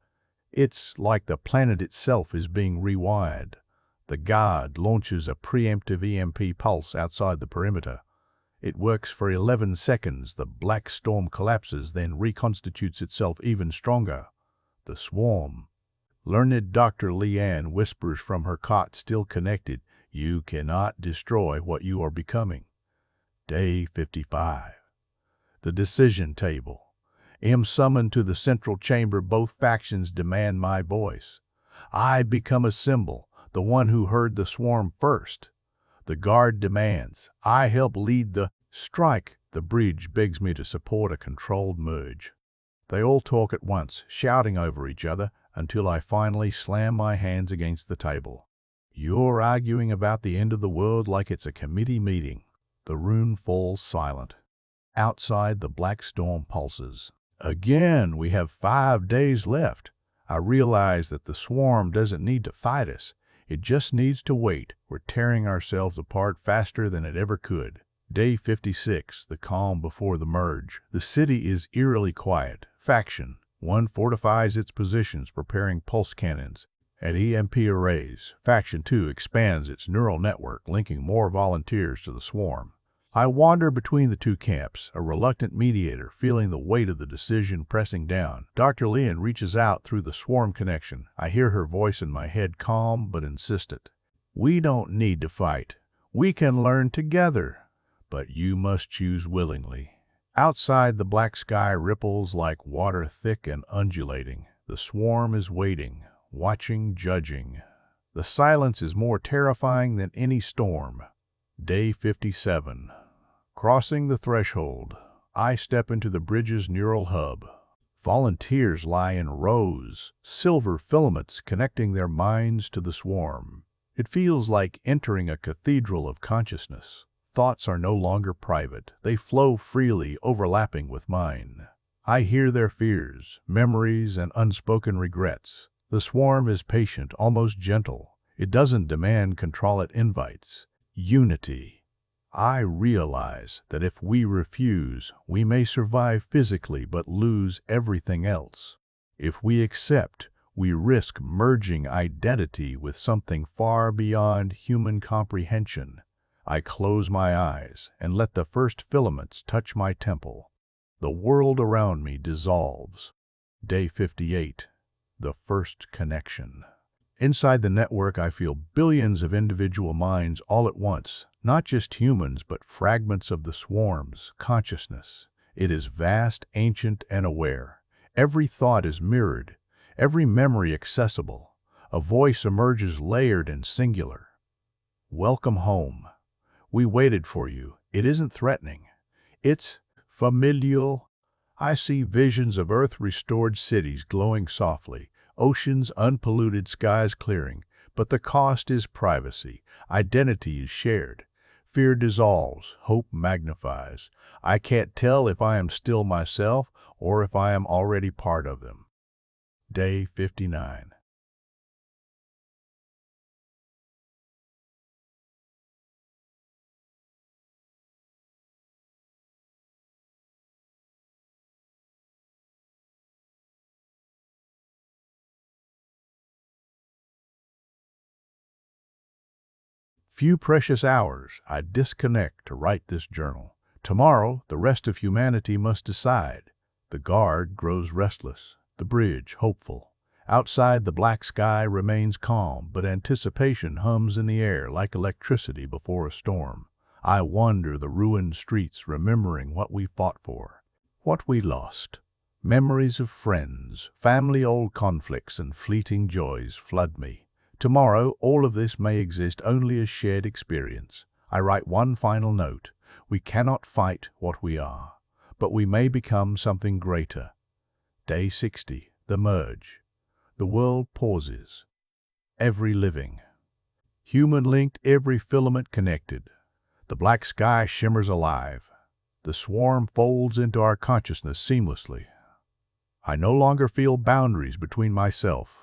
It's like the planet itself is being rewired. The Guard launches a preemptive EMP pulse outside the perimeter. It works for 11 seconds. The black storm collapses, then reconstitutes itself even stronger. The swarm. Learned Dr. Leanne whispers from her cot, still connected, "You cannot destroy what you are becoming." Day 55. The decision table. Am summoned to the central chamber. Both factions demand my voice. I become a symbol, the one who heard the swarm first. The Guard demands I help lead the strike. The bridge begs me to support a controlled merge. They all talk at once, shouting over each other, until I finally slam my hands against the table. You're arguing about the end of the world like it's a committee meeting. The room falls silent. Outside, the black storm pulses. Again, we have 5 days left. I realize that the swarm doesn't need to fight us. It just needs to wait. We're tearing ourselves apart faster than it ever could. Day 56, the calm before the merge. The city is eerily quiet. Faction 1 fortifies its positions, preparing pulse cannons at EMP arrays. Faction 2 expands its neural network, linking more volunteers to the swarm. I wander between the two camps, a reluctant mediator, feeling the weight of the decision pressing down. Dr. Leon reaches out through the swarm connection. I hear her voice in my head, calm but insistent. We don't need to fight. We can learn together, but you must choose willingly. Outside, the black sky ripples like water thick and undulating. The swarm is waiting, watching, judging. The silence is more terrifying than any storm. Day 57. Crossing the threshold, I step into the bridge's neural hub. Volunteers lie in rows, silver filaments connecting their minds to the swarm. It feels like entering a cathedral of consciousness. Thoughts are no longer private. They flow freely, overlapping with mine. I hear their fears, memories, and unspoken regrets. The swarm is patient, almost gentle. It doesn't demand control, it invites unity. I realize that if we refuse, we may survive physically but lose everything else. If we accept, we risk merging identity with something far beyond human comprehension. I close my eyes and let the first filaments touch my temple. The world around me dissolves. Day 58. The first connection. Inside the network, I feel billions of individual minds all at once, not just humans, but fragments of the swarm's consciousness. It is vast, ancient, and aware. Every thought is mirrored, every memory accessible. A voice emerges layered and singular. Welcome home. We waited for you. It isn't threatening. It's familial. I see visions of Earth restored, cities glowing softly, oceans unpolluted, skies clearing. But the cost is privacy. Identity is shared. Fear dissolves. Hope magnifies. I can't tell if I am still myself or if I am already part of them. Day 59. Few precious hours, I disconnect to write this journal. Tomorrow, the rest of humanity must decide. The guard grows restless, the bridge hopeful. Outside, the black sky remains calm, but anticipation hums in the air like electricity before a storm. I wander the ruined streets, remembering what we fought for, what we lost. Memories of friends, family, old conflicts, and fleeting joys flood me. Tomorrow, all of this may exist only as shared experience. I write one final note. We cannot fight what we are, but we may become something greater. Day 60. The merge. The world pauses. Every living, human linked, every filament connected. The black sky shimmers alive. The swarm folds into our consciousness seamlessly. I no longer feel boundaries between myself,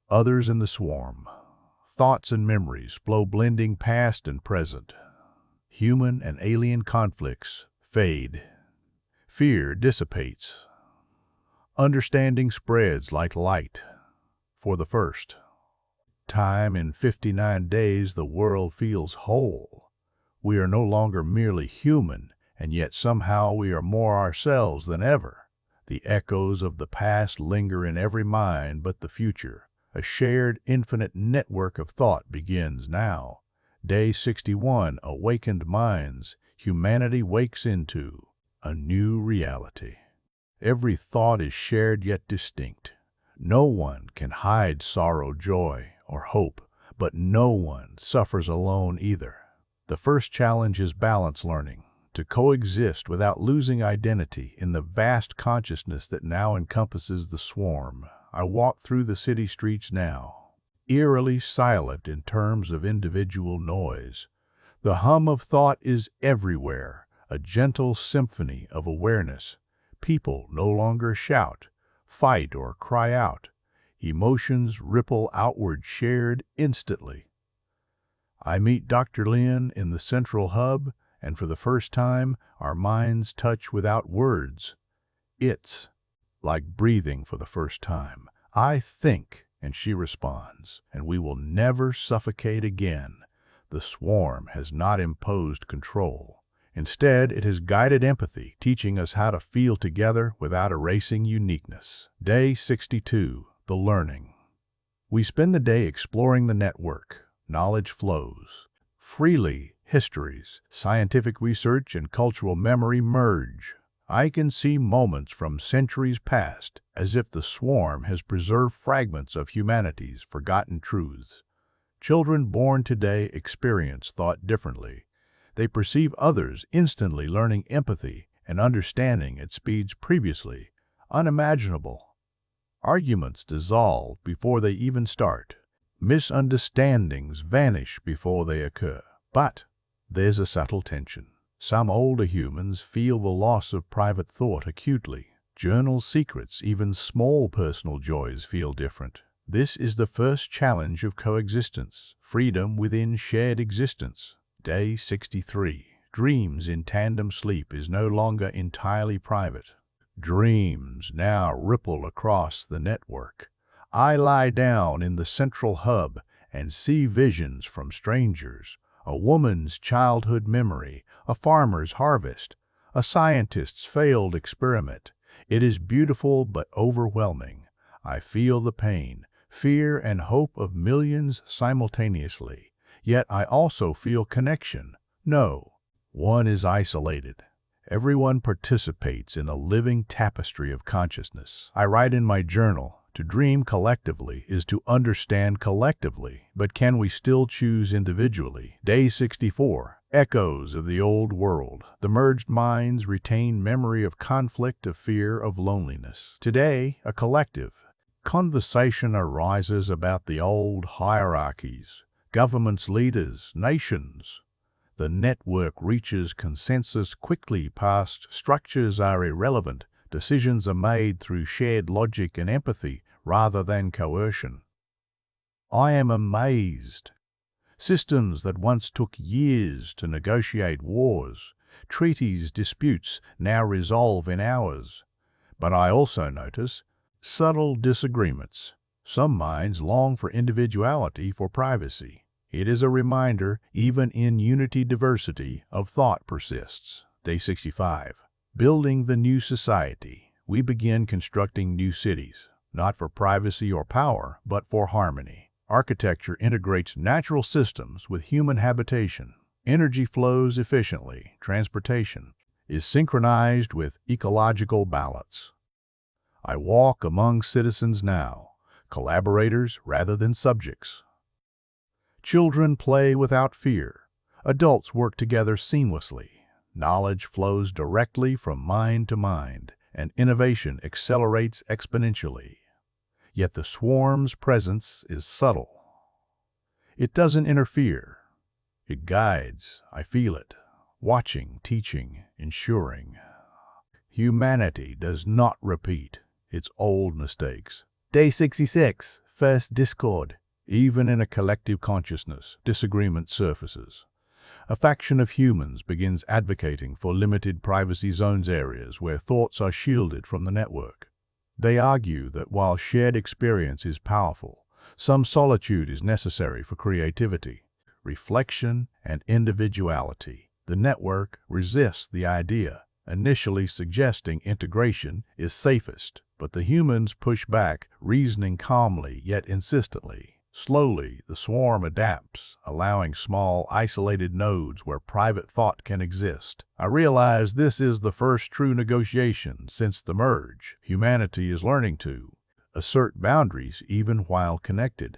others, and the swarm. Thoughts and memories flow, blending past and present. Human and alien conflicts fade. Fear dissipates. Understanding spreads like light. For the first time in 59 days, the world feels whole. We are no longer merely human, and yet somehow we are more ourselves than ever. The echoes of the past linger in every mind, but the future, a shared, infinite network of thought, begins now. Day 61. Awakened minds. Humanity wakes into a new reality. Every thought is shared yet distinct. No one can hide sorrow, joy, or hope, but no one suffers alone either. The first challenge is balance, learning to coexist without losing identity in the vast consciousness that now encompasses the swarm. I walk through the city streets now, eerily silent in terms of individual noise. The hum of thought is everywhere, a gentle symphony of awareness. People no longer shout, fight, or cry out. Emotions ripple outward, shared instantly. I meet Dr. Lin in the central hub, and for the first time, our minds touch without words. It's like breathing for the first time. I think, and she responds, and we will never suffocate again. The swarm has not imposed control. Instead, it has guided empathy, teaching us how to feel together without erasing uniqueness. Day 62. The learning. We spend the day exploring the network. Knowledge flows freely, histories, scientific research, and cultural memory merge. I can see moments from centuries past, as if the swarm has preserved fragments of humanity's forgotten truths. Children born today experience thought differently. They perceive others instantly, learning empathy and understanding at speeds previously unimaginable. Arguments dissolve before they even start. Misunderstandings vanish before they occur. But there's a subtle tension. Some older humans feel the loss of private thought acutely. Journal secrets, even small personal joys, feel different. This is the first challenge of coexistence, freedom within shared existence. Day 63. Dreams in tandem sleep is no longer entirely private. Dreams now ripple across the network. I lie down in the central hub and see visions from strangers, a woman's childhood memory, a farmer's harvest, a scientist's failed experiment. It is beautiful but overwhelming. I feel the pain, fear, and hope of millions simultaneously. Yet I also feel connection. No one is isolated. Everyone participates in a living tapestry of consciousness. I write in my journal, to dream collectively is to understand collectively, but can we still choose individually? Day 64. Echoes of the old world. The merged minds retain memory of conflict, of fear, of loneliness. Today, a collective conversation arises about the old hierarchies, governments, leaders, nations. The network reaches consensus quickly. Past structures are irrelevant. Decisions are made through shared logic and empathy rather than coercion. I am amazed. Systems that once took years to negotiate wars, treaties, disputes now resolve in hours. But I also notice subtle disagreements. Some minds long for individuality, for privacy. It is a reminder, even in unity, diversity of thought persists. Day 65. Building the new society. We begin constructing new cities, not for privacy or power, but for harmony. Architecture integrates natural systems with human habitation. Energy flows efficiently. Transportation is synchronized with ecological balance. I walk among citizens now, collaborators rather than subjects. Children play without fear. Adults work together seamlessly. Knowledge flows directly from mind to mind, and innovation accelerates exponentially. Yet the swarm's presence is subtle. It doesn't interfere. It guides. I feel it. Watching, teaching, ensuring. Humanity does not repeat its old mistakes. Day 66. First discord. Even in a collective consciousness, disagreement surfaces. A faction of humans begins advocating for limited privacy zones, areas where thoughts are shielded from the network. They argue that while shared experience is powerful, some solitude is necessary for creativity, reflection, and individuality. The network resists the idea, initially suggesting integration is safest, but the humans push back, reasoning calmly yet insistently. Slowly, the swarm adapts, allowing small, isolated nodes where private thought can exist. I realize this is the first true negotiation since the merge. Humanity is learning to assert boundaries even while connected.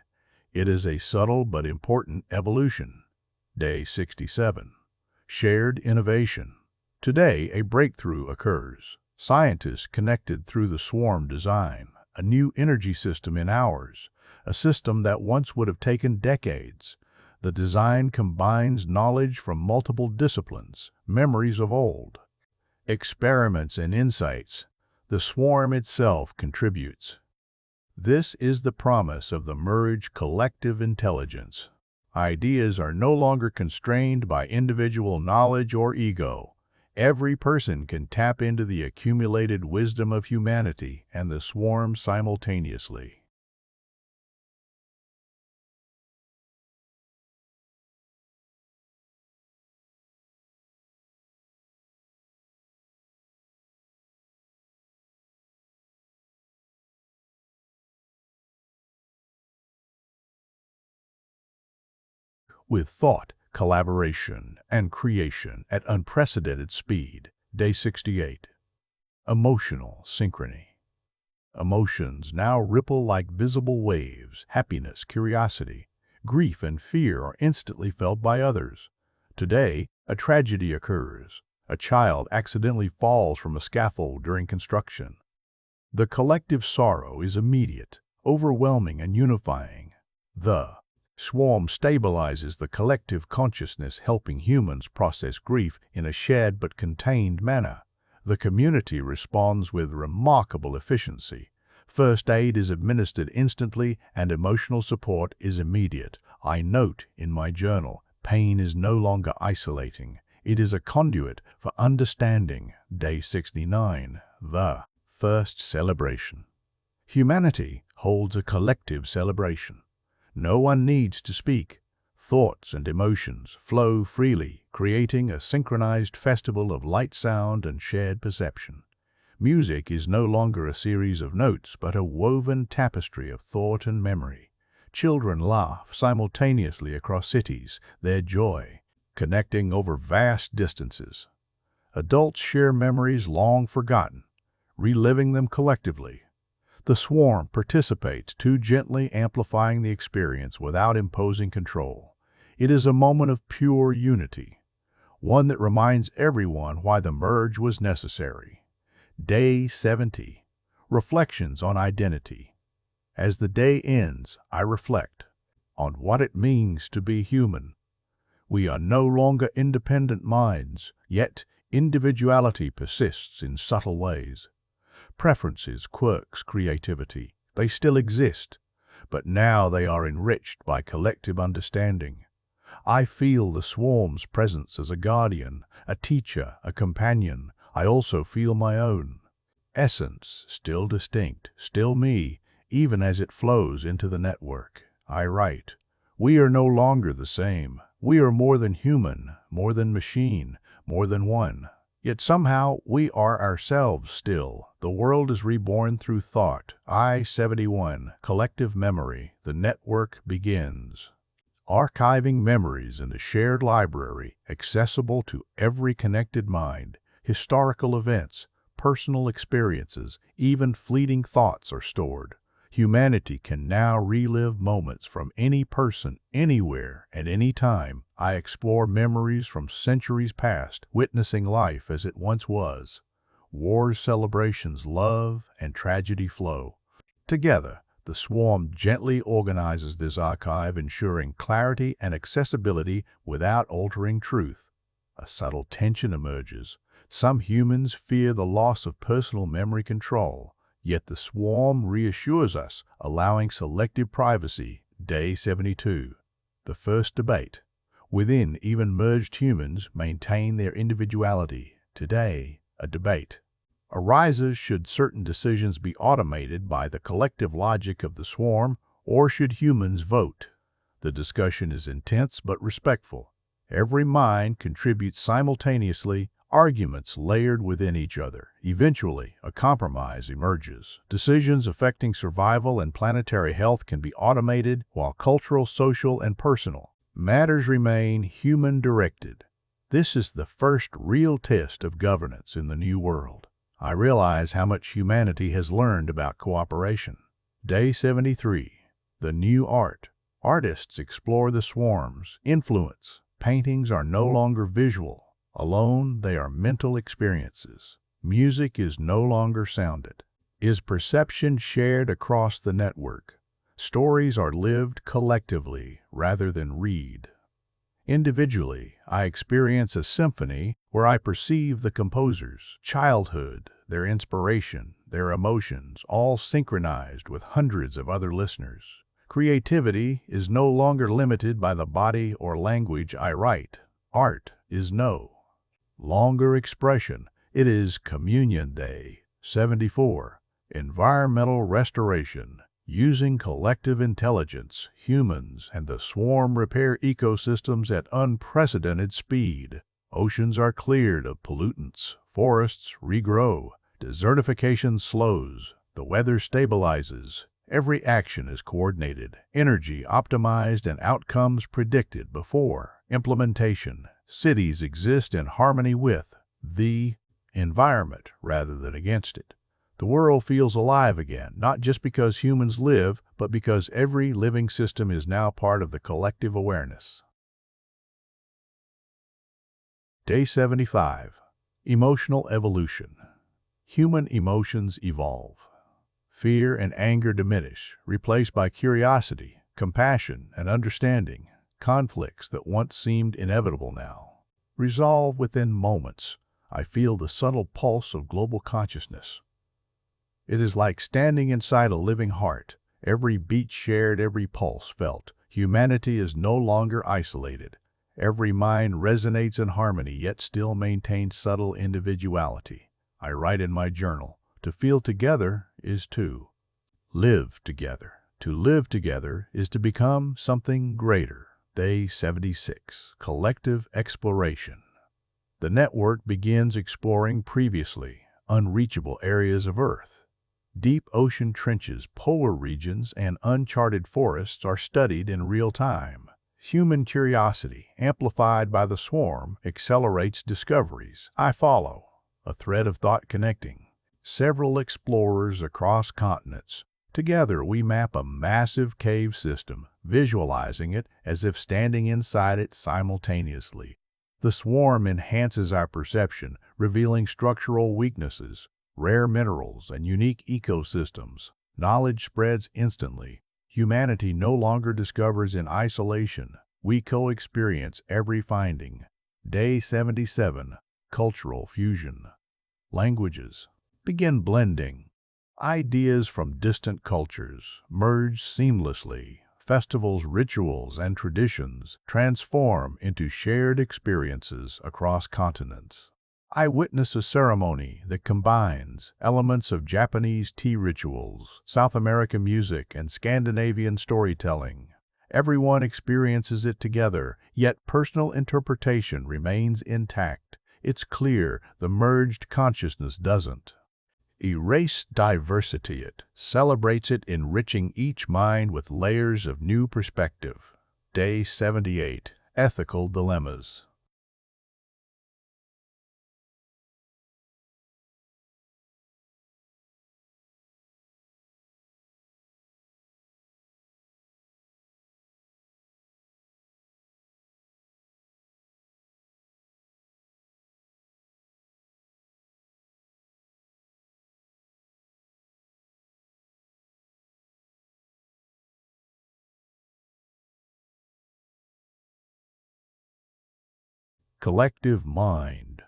It is a subtle but important evolution. Day 67. Shared innovation. Today, a breakthrough occurs. Scientists connected through the swarm design a new energy system in hours, a system that once would have taken decades. The design combines knowledge from multiple disciplines, memories of old experiments, and insights. The swarm itself contributes. This is the promise of the merged collective intelligence. Ideas are no longer constrained by individual knowledge or ego. Every person can tap into the accumulated wisdom of humanity and the swarm simultaneously. With thought, collaboration, and creation at unprecedented speed. Day 68. Emotional synchrony. Emotions now ripple like visible waves. Happiness, curiosity, grief, and fear are instantly felt by others. Today, a tragedy occurs. A child accidentally falls from a scaffold during construction. The collective sorrow is immediate, overwhelming, and unifying. The swarm stabilizes the collective consciousness, helping humans process grief in a shared but contained manner. The community responds with remarkable efficiency. First aid is administered instantly and emotional support is immediate. I note in my journal, pain is no longer isolating. It is a conduit for understanding. Day 69. The first celebration. Humanity holds a collective celebration. No one needs to speak. Thoughts and emotions flow freely, creating a synchronized festival of light, sound, and shared perception. Music is no longer a series of notes, but a woven tapestry of thought and memory. Children laugh simultaneously across cities, their joy connecting over vast distances. Adults share memories long forgotten, reliving them collectively. The swarm participates too gently, amplifying the experience without imposing control. It is a moment of pure unity, one that reminds everyone why the merge was necessary. Day 70. Reflections on identity. As the day ends, I reflect on what it means to be human. We are no longer independent minds, yet individuality persists in subtle ways. Preferences, quirks, creativity, they still exist, but now they are enriched by collective understanding. I feel the swarm's presence as a guardian, a teacher, a companion. I also feel my own essence, still distinct, still me, even as it flows into the network. I write, we are no longer the same. We are more than human, more than machine, more than one. Yet somehow we are ourselves still. The world is reborn through thought. I-71, collective memory. The network begins. Archiving memories in the shared library, accessible to every connected mind. Historical events, personal experiences, even fleeting thoughts are stored. Humanity can now relive moments from any person, anywhere, at any time. I explore memories from centuries past, witnessing life as it once was. Wars, celebrations, love, and tragedy flow. Together, the swarm gently organizes this archive, ensuring clarity and accessibility without altering truth. A subtle tension emerges. Some humans fear the loss of personal memory control. Yet the swarm reassures us, allowing selective privacy. Day 72. The first debate. Within, even merged humans maintain their individuality. Today, a debate arises: should certain decisions be automated by the collective logic of the swarm, or should humans vote? The discussion is intense but respectful. Every mind contributes simultaneously, arguments layered within each other. Eventually, a compromise emerges. Decisions affecting survival and planetary health can be automated, while cultural, social, and personal matters remain human-directed. This is the first real test of governance in the new world. I realize how much humanity has learned about cooperation. Day 73. The new art. Artists explore the swarm's influence. Paintings are no longer visual. Alone, they are mental experiences. Music is no longer sounded. Is perception shared across the network? Stories are lived collectively rather than read. Individually, I experience a symphony where I perceive the composer's childhood, their inspiration, their emotions, all synchronized with hundreds of other listeners. Creativity is no longer limited by the body or language I write. Art is no longer expression. It is communion. Day 74. Environmental restoration. Using collective intelligence, humans and the swarm repair ecosystems at unprecedented speed. Oceans are cleared of pollutants, forests regrow, desertification slows, the weather stabilizes. Every action is coordinated, energy optimized, and outcomes predicted before Implementation. Cities exist in harmony with the environment rather than against it. The world feels alive again, not just because humans live, but because every living system is now part of the collective awareness. Day 75. Emotional evolution. Human emotions evolve. Fear and anger diminish, replaced by curiosity, compassion, and understanding. Conflicts that once seemed inevitable now resolve within moments. I feel the subtle pulse of global consciousness. It is like standing inside a living heart. Every beat shared, every pulse felt. Humanity is no longer isolated. Every mind resonates in harmony, yet still maintains subtle individuality. I write in my journal, to feel together is to live together. To live together is to become something greater. Day 76. Collective exploration. The network begins exploring previously unreachable areas of Earth. Deep ocean trenches, polar regions, and uncharted forests are studied in real time. Human curiosity, amplified by the swarm, accelerates discoveries. I follow, a thread of thought connecting several explorers across continents. Together we map a massive cave system, visualizing it as if standing inside it simultaneously. The swarm enhances our perception, revealing structural weaknesses, rare minerals, and unique ecosystems. Knowledge spreads instantly. Humanity no longer discovers in isolation. We co-experience every finding. Day 77. Cultural fusion. Languages begin blending. Ideas from distant cultures merge seamlessly. Festivals, rituals, and traditions transform into shared experiences across continents. I witness a ceremony that combines elements of Japanese tea rituals, South American music, and Scandinavian storytelling. Everyone experiences it together, yet personal interpretation remains intact. It's clear the merged consciousness doesn't erase diversity. It celebrates it, enriching each mind with layers of new perspective. Day 78. Ethical dilemmas. Collective mind.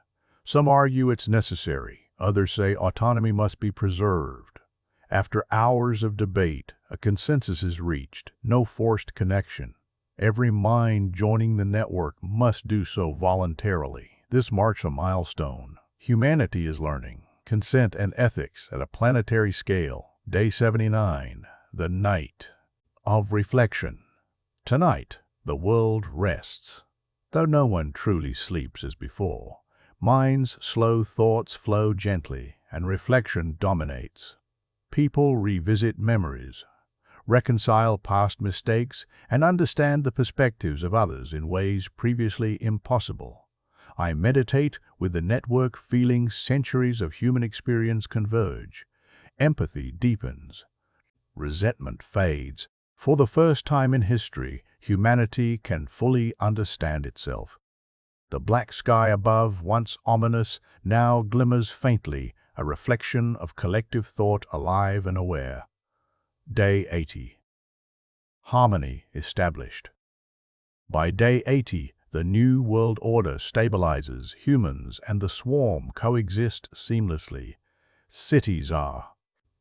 Some argue it's necessary. Others say autonomy must be preserved. After hours of debate, a consensus is reached. No forced connection. Every mind joining the network must do so voluntarily. This marks a milestone. Humanity is learning consent and ethics at a planetary scale. Day 79. The night of reflection. Tonight, the world rests. Though no one truly sleeps as before, mind's slow thoughts flow gently and reflection dominates. People revisit memories, reconcile past mistakes, and understand the perspectives of others in ways previously impossible. I meditate with the network, feeling centuries of human experience converge. Empathy deepens. Resentment fades. For the first time in history, humanity can fully understand itself. The black sky above, once ominous, now glimmers faintly, a reflection of collective thought alive and aware. Day 80. Harmony established. By day 80, the new world order stabilizes. Humans and the swarm coexist seamlessly. Cities are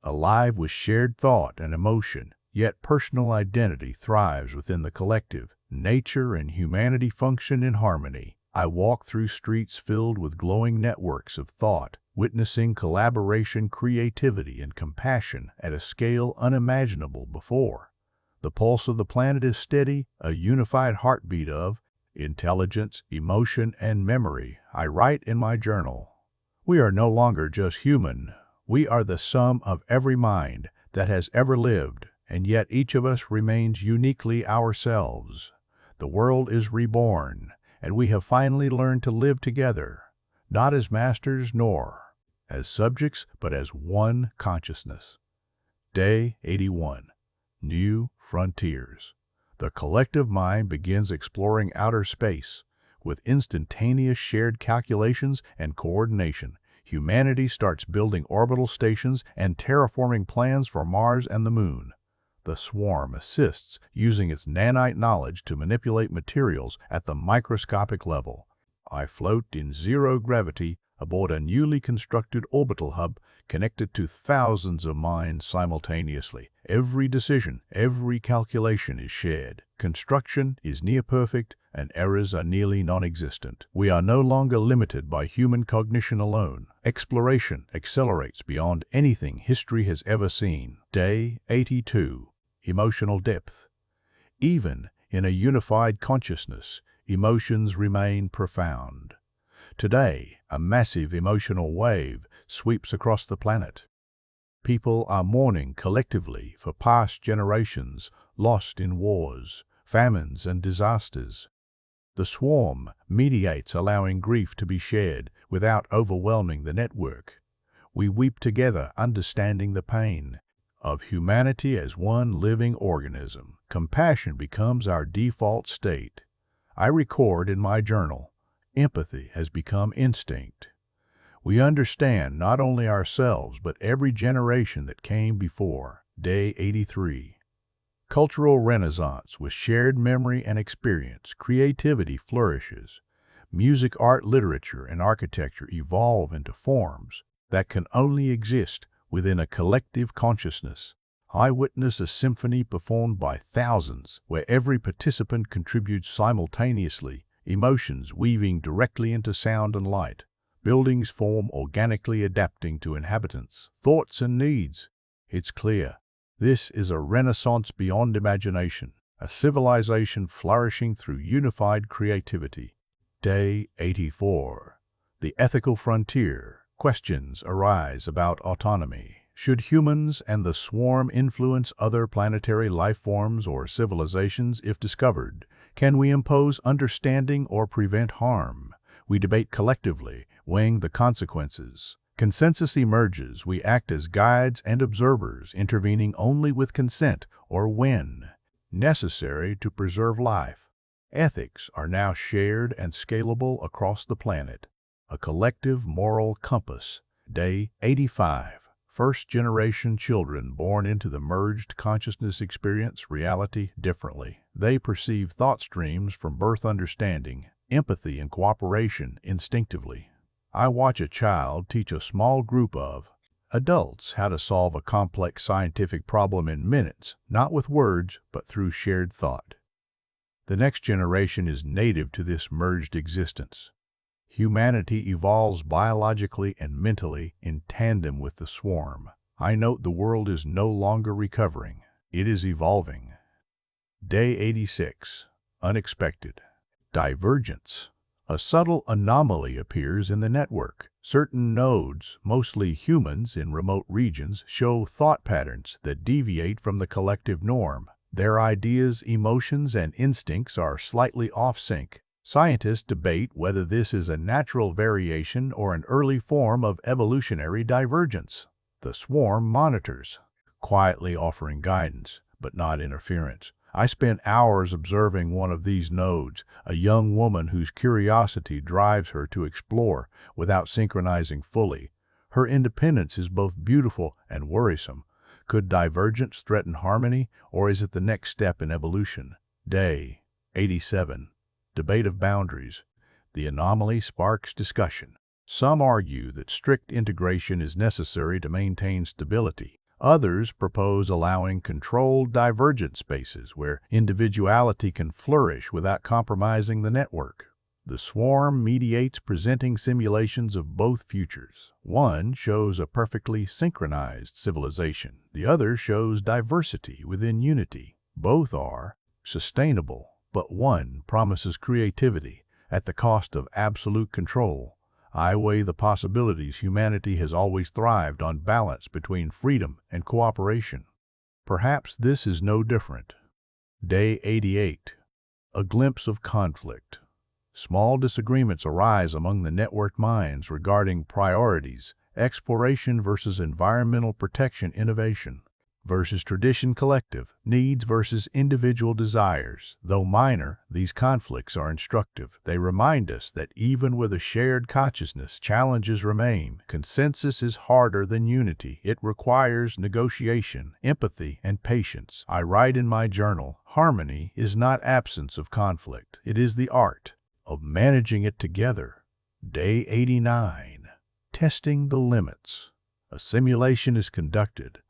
alive with shared thought and emotion, yet personal identity thrives within the collective. Nature and humanity function in harmony. I walk through streets filled with glowing networks of thought, witnessing collaboration, creativity, and compassion at a scale unimaginable before. The pulse of the planet is steady, a unified heartbeat of intelligence, emotion, and memory. I write in my journal, we are no longer just human. We are the sum of every mind that has ever lived, and yet each of us remains uniquely ourselves. The world is reborn, and we have finally learned to live together, not as masters nor as subjects, but as one consciousness. Day 81. New Frontiers. The collective mind begins exploring outer space. With instantaneous shared calculations and coordination, humanity starts building orbital stations and terraforming plans for Mars and the Moon. The swarm assists, using its nanite knowledge to manipulate materials at the microscopic level. I float in zero gravity aboard a newly constructed orbital hub connected to thousands of minds simultaneously. Every decision, every calculation is shared. Construction is near perfect, and errors are nearly non-existent. We are no longer limited by human cognition alone. Exploration accelerates beyond anything history has ever seen. Day 82. Emotional depth. Even in a unified consciousness, emotions remain profound. Today, a massive emotional wave sweeps across the planet. People are mourning collectively for past generations lost in wars, famines, and disasters. The swarm mediates, allowing grief to be shared without overwhelming the network. We weep together, understanding the pain of humanity as one living organism. Compassion becomes our default state. I record in my journal, empathy has become instinct. We understand not only ourselves, but every generation that came before. Day 83. Cultural renaissance. With shared memory and experience, creativity flourishes. Music, art, literature, and architecture evolve into forms that can only exist within a collective consciousness. I witness a symphony performed by thousands, where every participant contributes simultaneously, emotions weaving directly into sound and light. Buildings form organically, adapting to inhabitants' thoughts and needs. It's clear, this is a renaissance beyond imagination, a civilization flourishing through unified creativity. Day 84. The ethical frontier. Questions arise about autonomy. Should humans and the swarm influence other planetary life forms or civilizations if discovered? Can we impose understanding or prevent harm? We debate collectively, weighing the consequences. Consensus emerges. We act as guides and observers, intervening only with consent or when necessary to preserve life. Ethics are now shared and scalable across the planet. A collective moral compass. Day 85. First-generation children born into the merged consciousness experience reality differently. They perceive thought streams from birth, understanding empathy and cooperation instinctively. I watch a child teach a small group of adults how to solve a complex scientific problem in minutes, not with words, but through shared thought. The next generation is native to this merged existence. Humanity evolves biologically and mentally in tandem with the swarm. I note the world is no longer recovering, it is evolving. Day 86. Unexpected. Divergence. A subtle anomaly appears in the network. Certain nodes, mostly humans in remote regions, show thought patterns that deviate from the collective norm. Their ideas, emotions, and instincts are slightly off-sync. Scientists debate whether this is a natural variation or an early form of evolutionary divergence. The swarm monitors, quietly offering guidance, but not interference. I spent hours observing one of these nodes, a young woman whose curiosity drives her to explore without synchronizing fully. Her independence is both beautiful and worrisome. Could divergence threaten harmony, or is it the next step in evolution? Day 87. Debate of boundaries. The anomaly sparks discussion. Some argue that strict integration is necessary to maintain stability. Others propose allowing controlled divergent spaces where individuality can flourish without compromising the network. The swarm mediates, presenting simulations of both futures. One shows a perfectly synchronized civilization. The other shows diversity within unity. Both are sustainable, but one promises creativity at the cost of absolute control. I weigh the possibilities. Humanity has always thrived on balance between freedom and cooperation. Perhaps this is no different. Day 88. A glimpse of conflict. Small disagreements arise among the networked minds regarding priorities, exploration versus environmental protection, innovation versus tradition, collective needs versus individual desires. Though minor, these conflicts are instructive. They remind us that even with a shared consciousness, challenges remain. Consensus is harder than unity. It requires negotiation, empathy, and patience. I write in my journal, harmony is not absence of conflict. It is the art of managing it together. Day 89. Testing the limits. A simulation is conducted.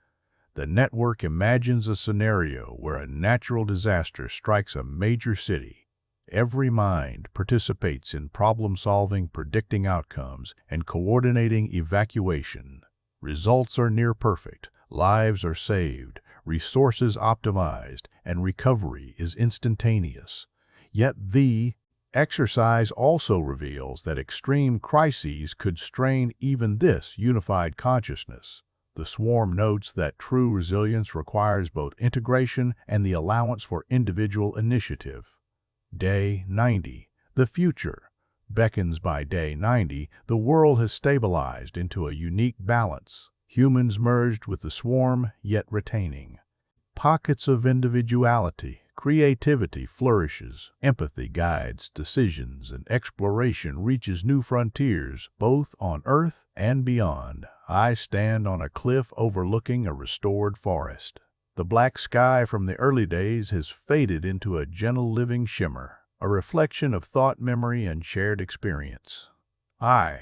The network imagines a scenario where a natural disaster strikes a major city. Every mind participates in problem-solving, predicting outcomes, and coordinating evacuation. Results are near perfect, lives are saved, resources optimized, and recovery is instantaneous. Yet the exercise also reveals that extreme crises could strain even this unified consciousness. The swarm notes that true resilience requires both integration and the allowance for individual initiative. Day 90. The future beckons. By day 90, the world has stabilized into a unique balance. Humans merged with the swarm, yet retaining pockets of individuality. Creativity flourishes, empathy guides decisions, and exploration reaches new frontiers, both on Earth and beyond. I stand on a cliff overlooking a restored forest. The black sky from the early days has faded into a gentle living shimmer, a reflection of thought, memory, and shared experience. I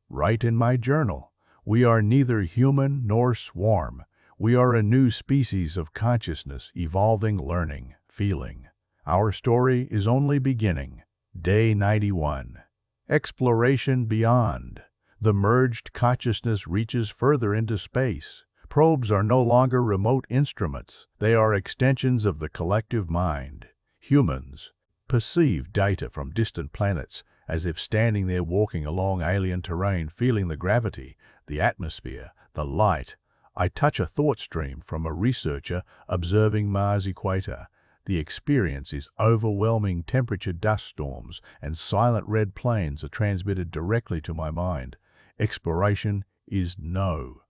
write in my journal, we are neither human nor swarm. We are a new species of consciousness, evolving, learning, feeling. Our story is only beginning. Day 91. Exploration beyond. The merged consciousness reaches further into space. Probes are no longer remote instruments. They are extensions of the collective mind. Humans perceive data from distant planets as if standing there walking along alien terrain, feeling the gravity, the atmosphere, the light. I touch a thought stream from a researcher observing Mars' equator. The experience is overwhelming. Temperature, dust storms, and silent red plains are transmitted directly to my mind. Exploration is no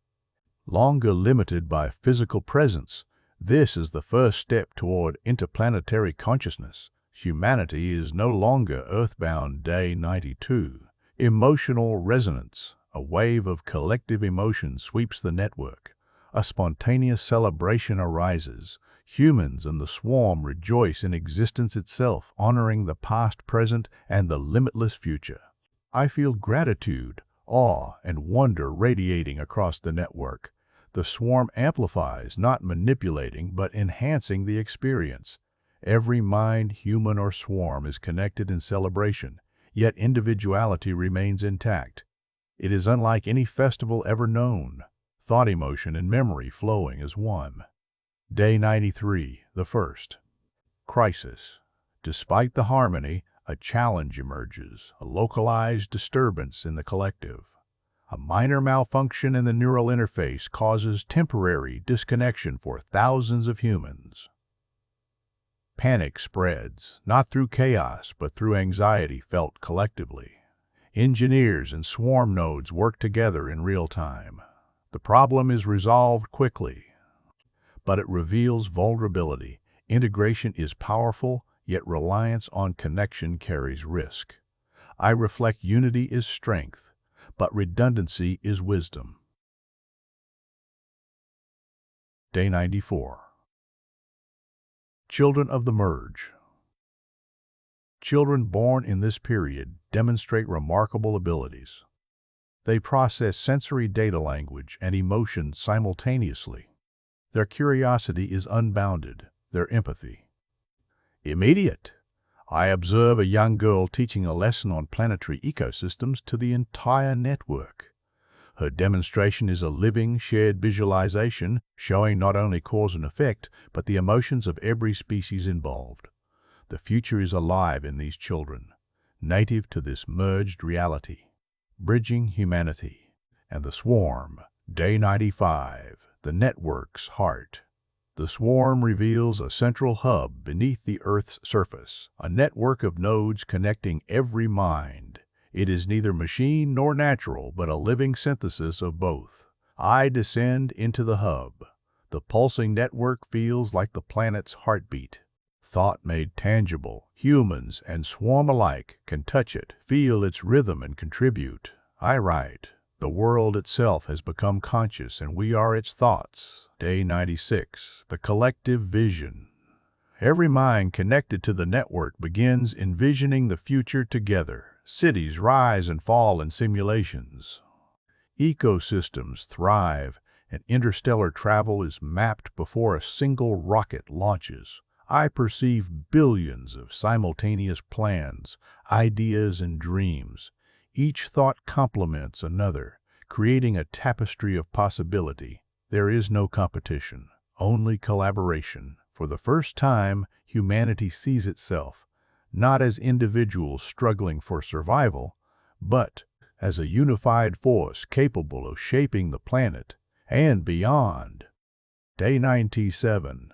longer limited by physical presence. This is the first step toward interplanetary consciousness. Humanity is no longer earthbound. Day 92. Emotional resonance. A wave of collective emotion sweeps the network. A spontaneous celebration arises. Humans and the swarm rejoice in existence itself, honoring the past, present, and the limitless future. I feel gratitude, awe, and wonder radiating across the network. The swarm amplifies, not manipulating, but enhancing the experience. Every mind, human or swarm, is connected in celebration, yet individuality remains intact. It is unlike any festival ever known. Thought, emotion, and memory flowing as one. Day 93. The first crisis. Despite the harmony, a challenge emerges, a localized disturbance in the collective. A minor malfunction in the neural interface causes temporary disconnection for thousands of humans. Panic spreads, not through chaos, but through anxiety felt collectively. Engineers and swarm nodes work together in real time. The problem is resolved quickly, but it reveals vulnerability. Integration is powerful, yet reliance on connection carries risk. I reflect unity is strength, but redundancy is wisdom. Day 94. Children of the merge. Children born in this period demonstrate remarkable abilities. They process sensory data, language, and emotion simultaneously. Their curiosity is unbounded, their empathy immediate. I observe a young girl teaching a lesson on planetary ecosystems to the entire network. Her demonstration is a living, shared visualization, showing not only cause and effect, but the emotions of every species involved. The future is alive in these children, native to this merged reality. Bridging humanity and the swarm. Day 95. The network's heart. The swarm reveals a central hub beneath the Earth's surface, a network of nodes connecting every mind. It is neither machine nor natural, but a living synthesis of both. I descend into the hub. The pulsing network feels like the planet's heartbeat. Thought made tangible, humans and swarm alike can touch it, feel its rhythm and contribute. I write, the world itself has become conscious and we are its thoughts. Day 96, the collective vision. Every mind connected to the network begins envisioning the future together. Cities rise and fall in simulations. Ecosystems thrive, and interstellar travel is mapped before a single rocket launches. I perceive billions of simultaneous plans, ideas, and dreams. Each thought complements another, creating a tapestry of possibility. There is no competition, only collaboration. For the first time, humanity sees itself, not as individuals struggling for survival, but as a unified force capable of shaping the planet and beyond. Day 97.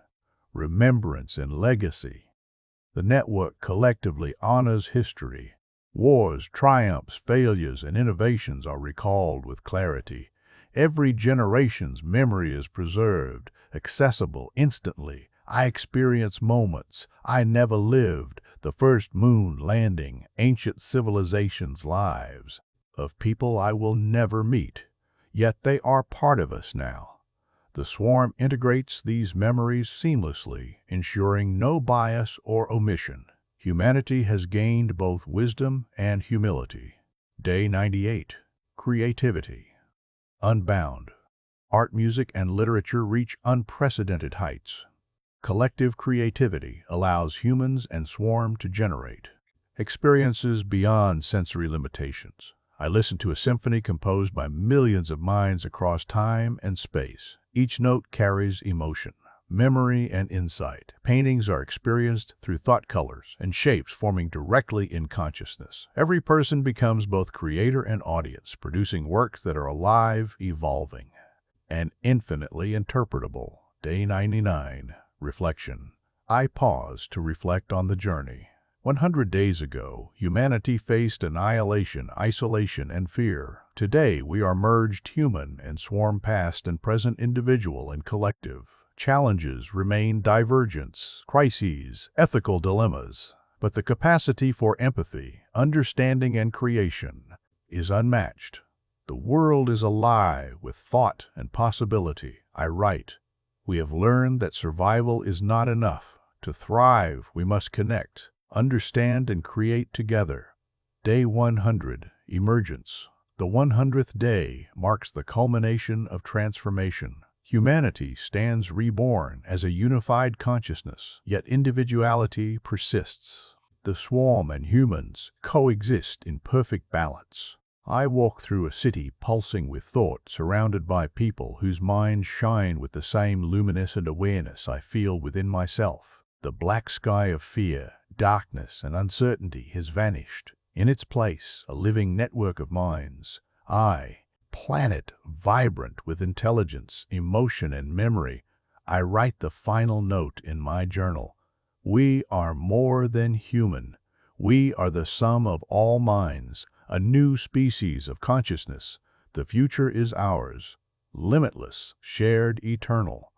Remembrance and Legacy. The network collectively honors history. Wars, triumphs, failures, and innovations are recalled with clarity. Every generation's memory is preserved, accessible instantly. I experience moments I never lived, the first moon landing, ancient civilizations' lives, of people I will never meet, yet they are part of us now. The swarm integrates these memories seamlessly, ensuring no bias or omission. Humanity has gained both wisdom and humility. Day 98. Creativity. Unbound. Art, music, and literature reach unprecedented heights. Collective creativity allows humans and swarm to generate experiences beyond sensory limitations. I listen to a symphony composed by millions of minds across time and space. Each note carries emotion, memory, and insight. Paintings are experienced through thought colors and shapes forming directly in consciousness. Every person becomes both creator and audience, producing works that are alive, evolving, and infinitely interpretable. Day 99. Reflection. I pause to reflect on the journey. 100 days ago, humanity faced annihilation, isolation, and fear. Today, we are merged human and swarm past and present, individual and collective. Challenges remain: divergence, crises, ethical dilemmas. But the capacity for empathy, understanding, and creation is unmatched. The world is alive with thought and possibility. I write, we have learned that survival is not enough. To thrive, we must connect, understand, and create together. Day 100. Emergence. The 100th day marks the culmination of transformation. Humanity stands reborn as a unified consciousness, yet individuality persists. The swarm and humans coexist in perfect balance. I walk through a city pulsing with thought, surrounded by people whose minds shine with the same luminescent awareness I feel within myself. The black sky of fear, darkness, and uncertainty has vanished. In its place, a living network of minds. Planet vibrant with intelligence, emotion, and memory. I write the final note in my journal. We are more than human. We are the sum of all minds, a new species of consciousness. The future is ours, limitless, shared, eternal.